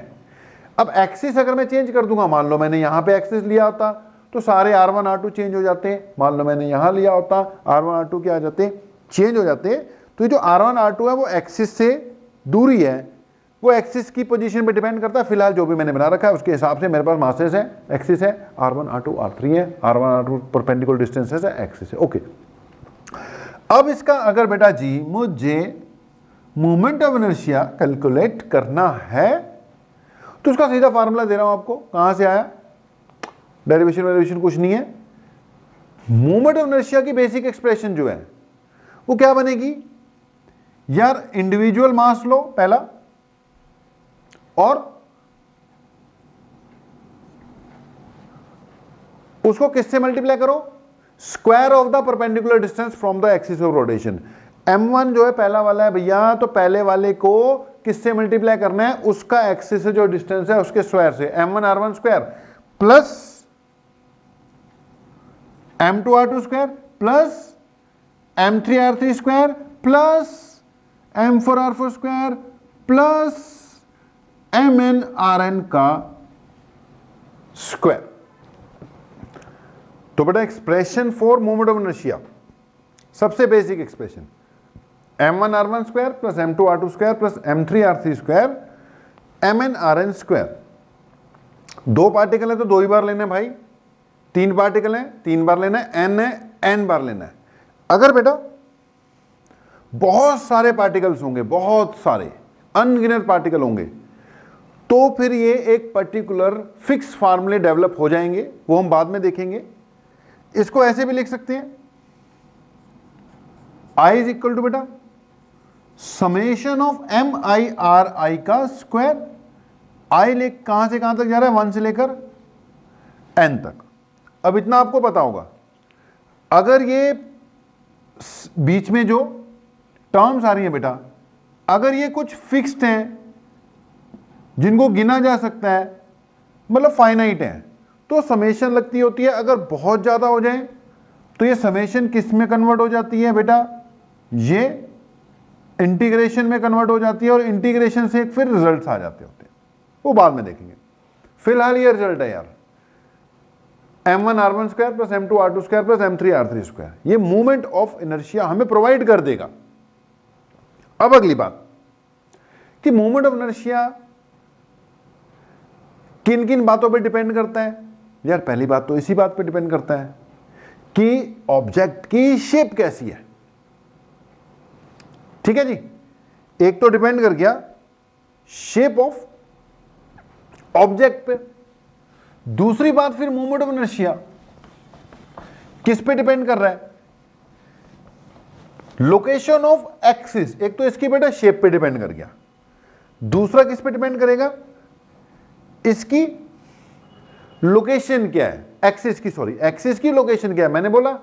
अब एक्सिस अगर मैं चेंज कर दूंगा, मान लो मैंने यहां पे एक्सिस लिया होता तो सारे R1, R2 चेंज हो जाते हैं। मान लो मैंने यहां लिया होता, R1, R2 क्या आ जाते, चेंज हो जाते। तो ये जो R1, R2 है वो एक्सिस से दूरी है, वो एक्सिस की पोजीशन पे डिपेंड करता है। फिलहाल जो भी मैंने बना रखा है उसके हिसाब से मेरे पास मासेस है, एक्सिस है, R1, R2, R3 है, R1, R2 परपेंडिकुलर डिस्टेंसेस है, एक्सिस है। ओके, अब इसका अगर बेटा जी मुझे मोमेंट ऑफ इनर्शिया कैलकुलेट करना है तो उसका सीधा फार्मूला दे रहा हूं आपको। कहां से आया, डेरिवेशन वेरिएशन कुछ नहीं है। मोमेंट ऑफ इनर्शिया की बेसिक एक्सप्रेशन जो है वो क्या बनेगी, यार इंडिविजुअल मास लो पहला, और उसको किससे मल्टीप्लाई करो, square of the perpendicular distance from the axis of rotation. m1 जो है पहला वाला है भैया, तो पहले वाले को किससे मल्टीप्लाई करना है, उसका एक्सिस से जो डिस्टेंस है उसके स्क्वायर से, m1 r1 square plus m2 r2 square plus m3 r3 square plus m4 r4 square plus mn rn का स्क्वायर। तो बेटा expression for moment of inertia, सबसे basic expression m1r1 square plus m2r2 square plus m3r3 square mn square. दो particle है तो दो ही बार लेना है भाई, तीन पार्टिकल है तीन बार लेना है, n है n बार लेना है। अगर बेटा बहुत सारे पार्टिकल्स होंगे, बहुत सारे अनगिनत पार्टिकल होंगे, तो फिर ये एक पर्टिकुलर फिक्स फार्मूले डेवलप हो जाएंगे, वो हम बाद में देखेंगे। इसको ऐसे भी लिख सकते हैं, I इज इक्वल टू बेटा summation of M I R I का स्क्वायर। आई ले कहां से कहां तक जा रहा है, 1 से लेकर n तक। अब इतना आपको पता होगा, अगर ये बीच में जो टर्म्स आ रही हैं बेटा, अगर ये कुछ फिक्स्ड हैं जिनको गिना जा सकता है, मतलब फाइनाइट है, तो समेशन लगती होती है। अगर बहुत ज्यादा हो जाए तो ये समेशन किस में कन्वर्ट हो जाती है बेटा, ये इंटीग्रेशन में कन्वर्ट हो जाती है, और इंटीग्रेशन से फिर रिजल्ट्स आ जाते होते हैं, वो बाद में देखेंगे। फिलहाल ये रिजल्ट है यार, m1r1 square plus m2r2 square plus m3r3 square, ये मूवमेंट ऑफ इनर्शिया हमें प्रोवाइड कर देगा। अब अगली बात कि मूवमेंट ऑफ इनर्शिया किन किन बातों पे डिपेंड करता है यार। पहली बात तो इसी बात पे डिपेंड करता है कि ऑब्जेक्ट की शेप कैसी है, ठीक है जी। एक तो डिपेंड कर गया शेप ऑफ ऑब्जेक्ट पे, दूसरी बात फिर मूवमेंट ऑफ इनर्शिया किस पे डिपेंड कर रहा है, लोकेशन ऑफ एक्सिस। एक तो इसकी बेटा शेप पे डिपेंड कर गया, दूसरा किस पे डिपेंड करेगा, इसकी लोकेशन क्या है, एक्सिस की, सॉरी एक्सिस की लोकेशन क्या है। मैंने बोला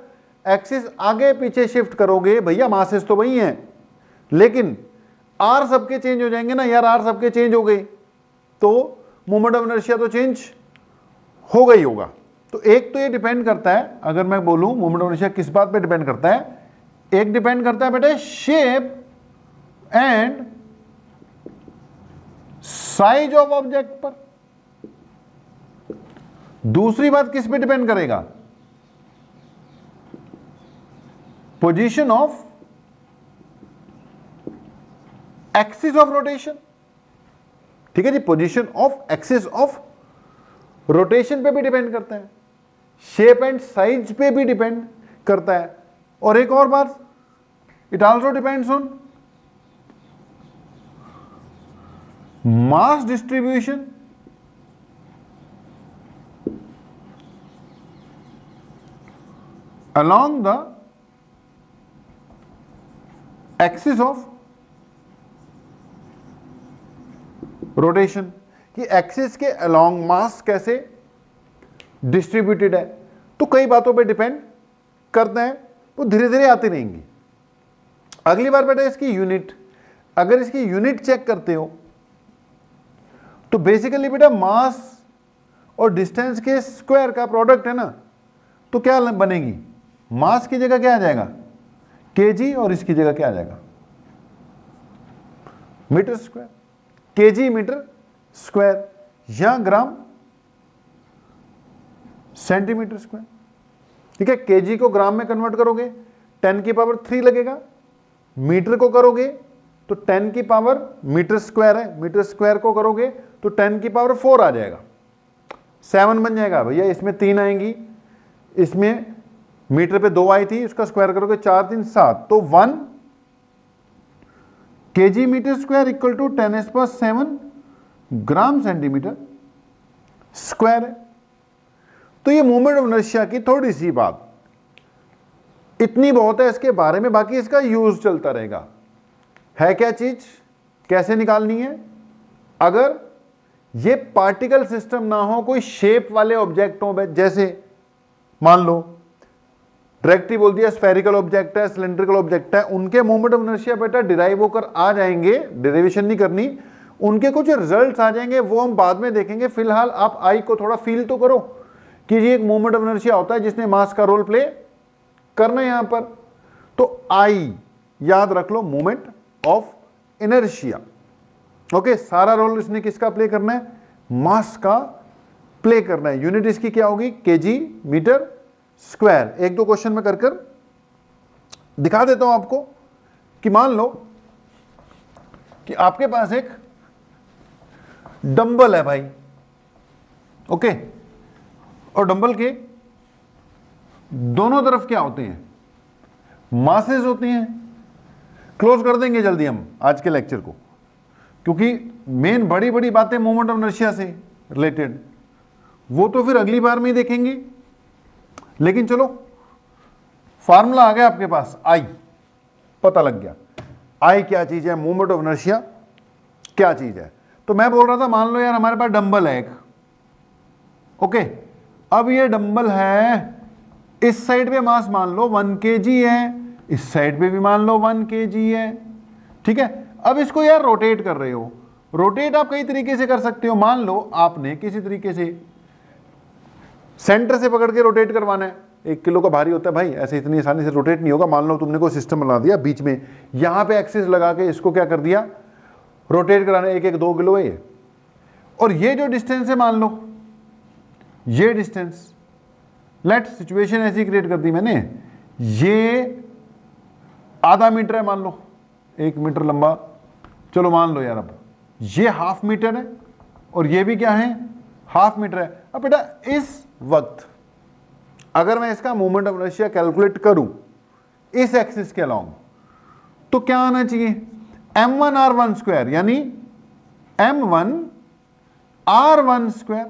एक्सिस आगे पीछे शिफ्ट करोगे भैया, मासेस तो वही हैं, लेकिन आर सबके चेंज हो जाएंगे ना यार। आर सबके चेंज हो गए तो मूवमेंट ऑफ इनर्शिया तो चेंज हो गई होगा। तो एक तो ये डिपेंड करता है, अगर मैं बोलूं मूवमेंट ऑफ इनर्शिया किस बात पे डिपेंड करता है, एक डिपेंड करता है बेटे shape and size of object पर, दूसरी बात किस पे डिपेंड करेगा, position of axis of rotation, ठीक है जी। Position of axis of rotation पे भी डिपेंड करता है, शेप एंड साइज पे भी डिपेंड करता है, और एक और बात, it also depends on mass distribution along the axis of rotation, कि एक्सिस के along मास कैसे डिस्ट्रीब्यूटेड है। तो कई बातों पे डिपेंड करते हैं, वो धीरे धीरे आती रहेंगी। अगली बार बेटा इसकी यूनिट, अगर इसकी यूनिट चेक करते हो तो बेसिकली बेटा मास और डिस्टेंस के स्क्वायर का प्रोडक्ट है ना, तो क्या बनेगी, मास की जगह क्या आ जाएगा केजी, और इसकी जगह क्या आ जाएगा metre square, KG metre square, या ग्राम सेंटीमीटर स्क्वायर, ठीक है। केजी को ग्राम में कन्वर्ट करोगे 10 की पावर 3 लगेगा, मीटर को करोगे तो 10 की पावर मीटर स्क्वायर है, मीटर स्क्वायर को करोगे तो 10 की पावर 4 आ जाएगा, 7 बन जाएगा भैया। इसमें 3 आएंगी, इसमें मीटर पे 2 आई थी, उसका स्क्वायर करोगे 4 3 7, तो 1 KG metre square equal to 10⁻⁷ gram centimetre square है। तो ये मूवमेंट ऑफ इनर्शिया की थोड़ी सी बात, इतनी बहुत है इसके बारे में, बाकी इसका यूज चलता रहेगा। है क्या चीज, कैसे निकालनी है, अगर ये पार्टिकल सिस्टम ना हो, कोई शेप वाले ऑब्जेक्टों में, जैसे मान लो डायरेक्टली बोल दिया स्फेरिकल ऑब्जेक्ट है, सिलेंड्रिकल ऑब्जेक्ट है, उनके मूवमेंट ऑफ इनर्शिया बेटा डिराइव होकर आ जाएंगे, डेरिवेशन नहीं करनी, उनके कुछ रिजल्ट्स आ जाएंगे, वो हम बाद में देखेंगे। फिलहाल आप आई को थोड़ा फील तो करो कि ये एक मूवमेंट ऑफ इनर्शिया होता है जिसने मास का रोल प्ले करना है यहां पर। तो आई याद रख लो, मूवमेंट ऑफ इनर्शिया, ओके। सारा रोल इसने किसका प्ले करना है, मास का प्ले करना है। यूनिट इसकी क्या होगी, केजी मीटर स्क्वायर। एक दो क्वेश्चन में कर कर दिखा देता हूं आपको कि मान लो कि आपके पास एक डंबल है भाई, ओके, और डंबल के दोनों तरफ क्या होते हैं, मासेस होते हैं। क्लोज कर देंगे जल्दी हम आज के लेक्चर को, क्योंकि मेन बड़ी बड़ी बातें मोमेंट ऑफ इनर्शिया से रिलेटेड वो तो फिर अगली बार में ही देखेंगे। लेकिन चलो फार्मूला आ गया आपके पास, आई पता लग गया, आई क्या चीज है, मोमेंट ऑफ इनर्शिया क्या चीज है। तो मैं बोल रहा था मान लो यार हमारे पास डंबल है एक, ओके, अब ये डंबल है, इस साइड पे मास मान लो 1 kg है, इस साइड पे भी मान लो 1 kg है, ठीक है। अब इसको यार रोटेट कर रहे हो, रोटेट आप कई तरीके से कर सकते हो। मान लो आपने किसी तरीके से सेंटर से पकड़ के रोटेट करवाना है, 1 किलो का भारी होता है भाई, ऐसे इतनी आसानी से रोटेट नहीं होगा। मान लो तुमने कोई सिस्टम बना दिया बीच में, यहां पे एक्सिस लगा के इसको क्या कर दिया, रोटेट कराना, 1-1-2 किलो है ये, और ये जो डिस्टेंस है मान लो ये डिस्टेंस, लेट सिचुएशन ऐसी क्रिएट कर दी मैंने, ये आधा मीटर है मान लो, 1 मीटर लंबा, चलो मान लो यार अब ये 1/2 मीटर है और ये भी क्या है 1/2 मीटर है। अब बेटा इस वक्त अगर मैं इसका मोमेंट ऑफ इनर्शिया कैलकुलेट करूं इस एक्सिस के अलोंग, तो क्या आना चाहिए, m1r1 स्क्वायर यानी m1r1 square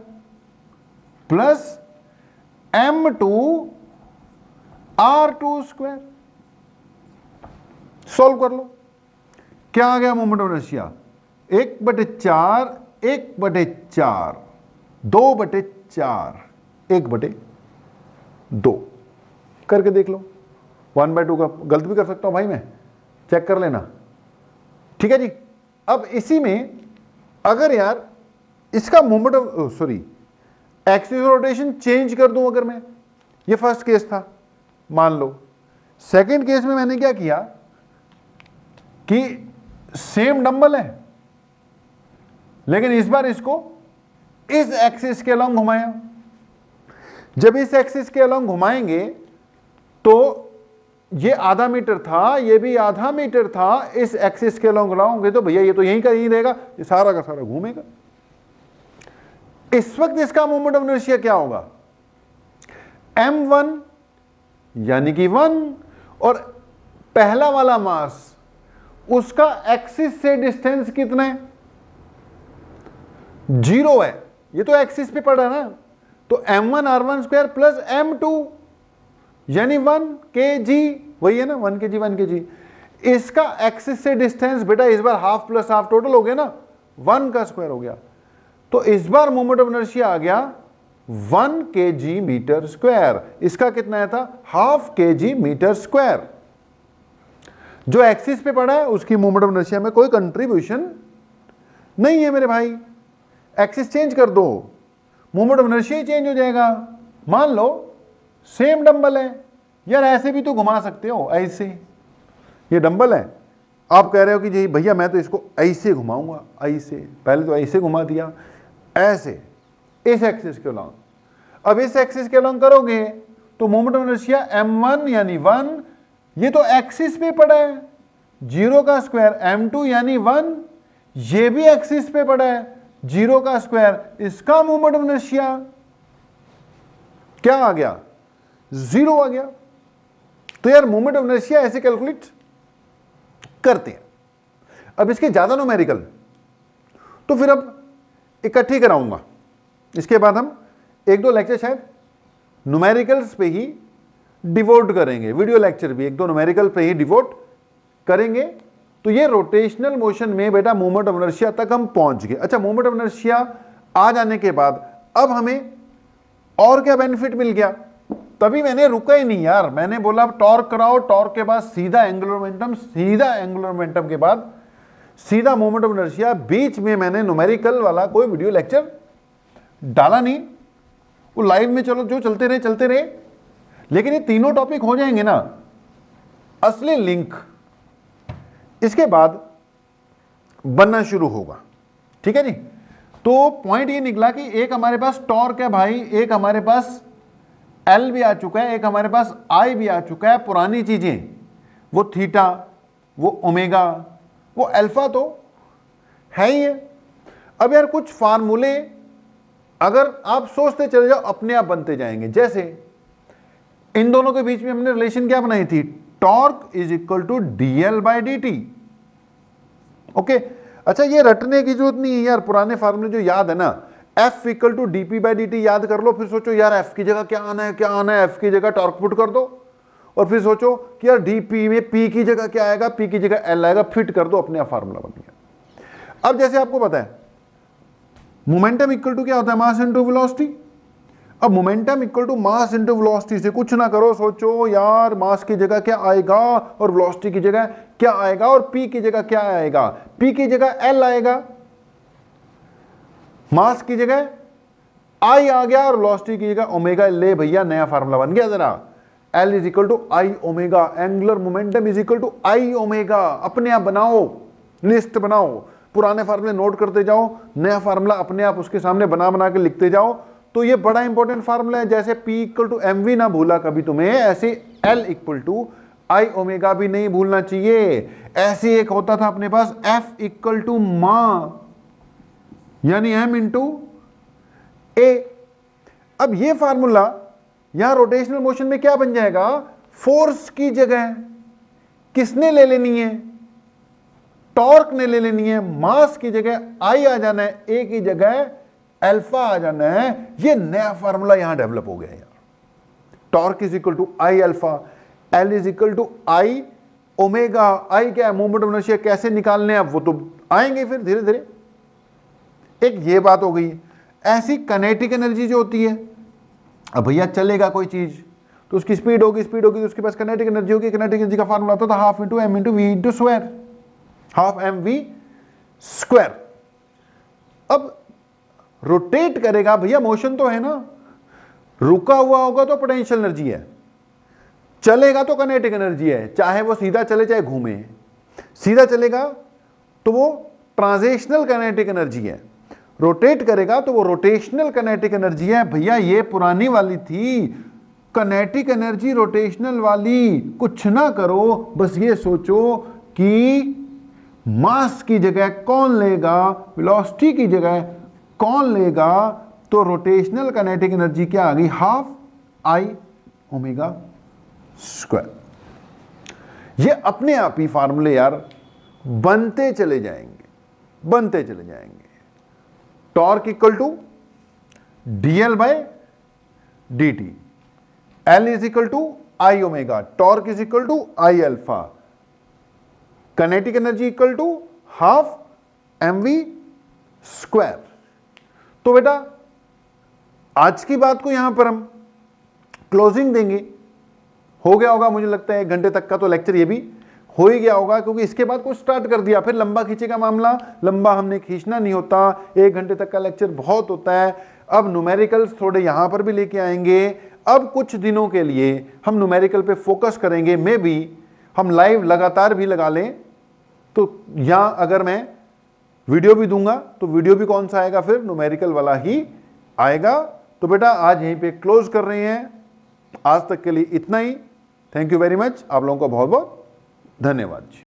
plus m2r2 square. Solve कर लो, क्या आ गया मोमेंट ऑफ इनर्शिया, 1/4 1/4 2/4 1/2 करके देख लो। 1/2 का गलत भी कर सकता हूं भाई मैं, चेक कर लेना, ठीक है जी। अब इसी में अगर यार इसका moment of axis rotation change कर दूं अगर मैं, ये फर्स्ट केस था मान लो, सेकंड केस में मैंने क्या किया कि सेम डंबल है लेकिन इस बार इसको इस एक्सिस के अलोंग घुमाया। जब इस एक्सिस के अलोंग घुमाएंगे तो ये आधा मीटर था, ये भी आधा मीटर था, इस एक्सिस के अलोंग लाओगे तो भैया ये तो यहीं का यहीं रहेगा, ये सारा का सारा घूमेगा। इस वक्त इसका मोमेंट ऑफ इनर्शिया क्या होगा, m1 यानी कि 1, और पहला वाला मास उसका एक्सिस से डिस्टेंस कितना है, 0 है, ये तो एक्सिस पे पड़ा ना, तो m1r1 स्क्वायर प्लस m2 यानी 1 kg, वही है ना 1 kg 1 kg। इसका एक्सिस से डिस्टेंस बेटा इस बार हाफ प्लस हाफ टोटल हो गया ना, 1 का स्क्वायर हो गया, तो इस बार मोमेंट ऑफ इनर्शिया आ गया 1 kg मीटर स्क्वायर। इसका कितना आया था, हाफ kg मीटर स्क्वायर। जो एक्सिस पे पड़ा है उसकी मोमेंट ऑफ इनर्शिया में कोई कंट्रीब्यूशन नहीं है मेरे भाई। एक्सिस चेंज कर दो, moment of inertia he change हो जाएगा। मान लो सेम डंबल है यार, ऐसे भी तो घुमा सकते हो, ऐसे, ये डंबल है, आप कह रहे हो कि जी भैया मैं तो इसको ऐसे घुमाऊंगा, ऐसे, पहले तो ऐसे घुमा दिया, ऐसे इस एक्सिस के अलोंग। अब इस एक्सिस के अलोंग करोगे तो मोमेंट ऑफ इनर्शिया m1 यानी 1, ये तो एक्सिस पे पड़ा है, 0 का स्क्वायर, m2 यानी 1, ये भी एक्सिस पे पड़ा है, 0 का स्क्वायर, इसका मोमेंट ऑफ इनर्शिया क्या आ गया, 0 आ गया। तो यार मोमेंट ऑफ इनर्शिया ऐसे कैलकुलेट करते हैं। अब इसके ज्यादा न्यूमेरिकल तो फिर अब इकट्ठी कराऊंगा, इसके बाद हम 1-2 लेक्चर शायद न्यूमेरिकल्स पे ही डिवोट करेंगे, वीडियो लेक्चर भी 1-2 न्यूमेरिकल पे ही डिवोट करेंगे। तो ये रोटेशनल मोशन में बेटा मोमेंट ऑफ इनर्शिया तक हम पहुंच गए। अच्छा, मोमेंट ऑफ इनर्शिया आ जाने के बाद अब हमें और क्या बेनिफिट मिल गया, तभी मैंने रुका ही नहीं यार, मैंने बोला टॉर्क कराओ, टॉर्क के बाद सीधा एंगुलर मोमेंटम, सीधा एंगुलर मोमेंटम के बाद सीधा मोमेंट ऑफ इनर्शिया। बीच में मैंने न्यूमेरिकल वाला कोई वीडियो लेक्चर डाला नहीं, वो लाइव में चलो जो चलते रहे। लेकिन ये तीनों टॉपिक हो जाएंगे ना असली लिंक, इसके बाद बनना शुरू होगा, ठीक है जी। तो पॉइंट ये निकला कि एक हमारे पास टॉर्क है भाई, एक हमारे पास एल भी आ चुका है, एक हमारे पास आई भी आ चुका है। पुरानी चीजें वो थीटा, वो ओमेगा, वो अल्फा तो है ही है। अब यार कुछ फार्मूले अगर आप सोचते चले जाओ अपने आप बनते जाएंगे। जैसे इन दोनों के बीच में हमने रिलेशन क्या बनाई थी, torque is equal to DL by D T. Okay, अच्छा ये रटने की जरूरत नहीं है यार, पुराने फार्मूले जो याद है ना, F equal to D P by D T याद कर लो, फिर सोचो यार एफ की जगह क्या आना है, क्या आना है, एफ की जगह टॉर्क पुट कर दो, और फिर सोचो कि यार डी पी में पी की जगह क्या आएगा, पी की जगह एल आएगा, फिट कर दो, अपने आप फार्मूला बन गया। अब जैसे आपको पता है मोमेंटम इक्वल टू क्या होता है, मास इनटू वेलोसिटी। अब momentum equal to mass into velocity से कुछ ना करो, सोचो यार मास की जगह क्या आएगा और वेलोसिटी की जगह क्या आएगा, और पी की जगह क्या आएगा, पी की जगह एल आएगा, मास की जगह आई आ गया और वेलोसिटी की जगह ओमेगा। ले भैया नया फार्मूला बन गया जरा, L is equal to I omega, angular momentum is equal to I omega. अपने आप बनाओ, लिस्ट बनाओ, पुराने फार्मूले नोट करते जाओ, नया फार्मूला अपने आप उसके सामने बना बना के लिखते जाओ। तो ये बड़ा इंपॉर्टेंट फार्मूला है। जैसे P equal to M V ना भूला कभी तुम्हें, ऐसे L equal to I omega भी नहीं भूलना चाहिए। ऐसे एक होता था अपने पास F इक्वल टू मा, यानी M इंटू ए। अब ये फार्मूला यहां रोटेशनल मोशन में क्या बन जाएगा, फोर्स की जगह किसने ले लेनी है, टॉर्क ने ले लेनी है। मास की जगह आई आ जाना है, ए की जगह अल्फा आ जाना है। ये नया फार्मूला यहां डेवलप हो गया यार। Torque is equal to I alpha, L is equal to I omega. I क्या है, मोमेंट ऑफ इनर्शिया। कैसे निकालने हैं अब वो तो आएंगे फिर धीरे धीरे। एक ये बात हो गई। ऐसी काइनेटिक एनर्जी जो होती है, अब भैया चलेगा कोई चीज तो उसकी स्पीड होगी, स्पीड होगी तो उसके पास काइनेटिक एनर्जी होगी। काइनेटिक एनर्जी का फार्मूला आता था half into M into we into square, half M V square. अब रोटेट करेगा भैया, मोशन तो है ना, रुका हुआ होगा तो पोटेंशियल एनर्जी है, चलेगा तो काइनेटिक एनर्जी है। चाहे वो सीधा चले चाहे घूमे, सीधा चलेगा तो वो ट्रांजिशनल काइनेटिक एनर्जी है, रोटेट करेगा तो वो रोटेशनल काइनेटिक एनर्जी है। भैया ये पुरानी वाली थी काइनेटिक एनर्जी, रोटेशनल वाली। कुछ ना करो, बस ये सोचो कि मास की जगह कौन लेगा, वेलोसिटी की जगह कौन लेगा, तो रोटेशनल काइनेटिक एनर्जी क्या आ गई, हाफ आई ओमेगा स्क्वायर। ये अपने आप ही फार्मूले यार बनते चले जाएंगे, बनते चले जाएंगे। Torque equal to DL by D T, L is equal to I omega, torque is equal to I alpha, kinetic energy equal to half M V square. तो बेटा आज की बात को यहां पर हम क्लोजिंग देंगे। हो गया होगा मुझे लगता है 1 घंटे तक का तो लेक्चर ये भी हो ही गया होगा, क्योंकि इसके बाद कुछ स्टार्ट कर दिया फिर लंबा खींचेगा मामला। लंबा हमने खींचना नहीं होता, 1 घंटे तक का लेक्चर बहुत होता है। अब न्यूमेरिकल्स थोड़े यहां पर भी लेके आएंगे। अब कुछ दिनों के लिए हम न्यूमेरिकल पे फोकस करेंगे। मे भी हम लाइव लगातार भी लगा लें, तो यहां अगर मैं वीडियो भी दूंगा तो वीडियो भी कौन सा आएगा, फिर न्यूमेरिकल वाला ही आएगा। तो बेटा आज यहीं पे क्लोज कर रहे हैं। आज तक के लिए इतना ही। थैंक यू वेरी मच, आप लोगों का बहुत बहुत धन्यवाद।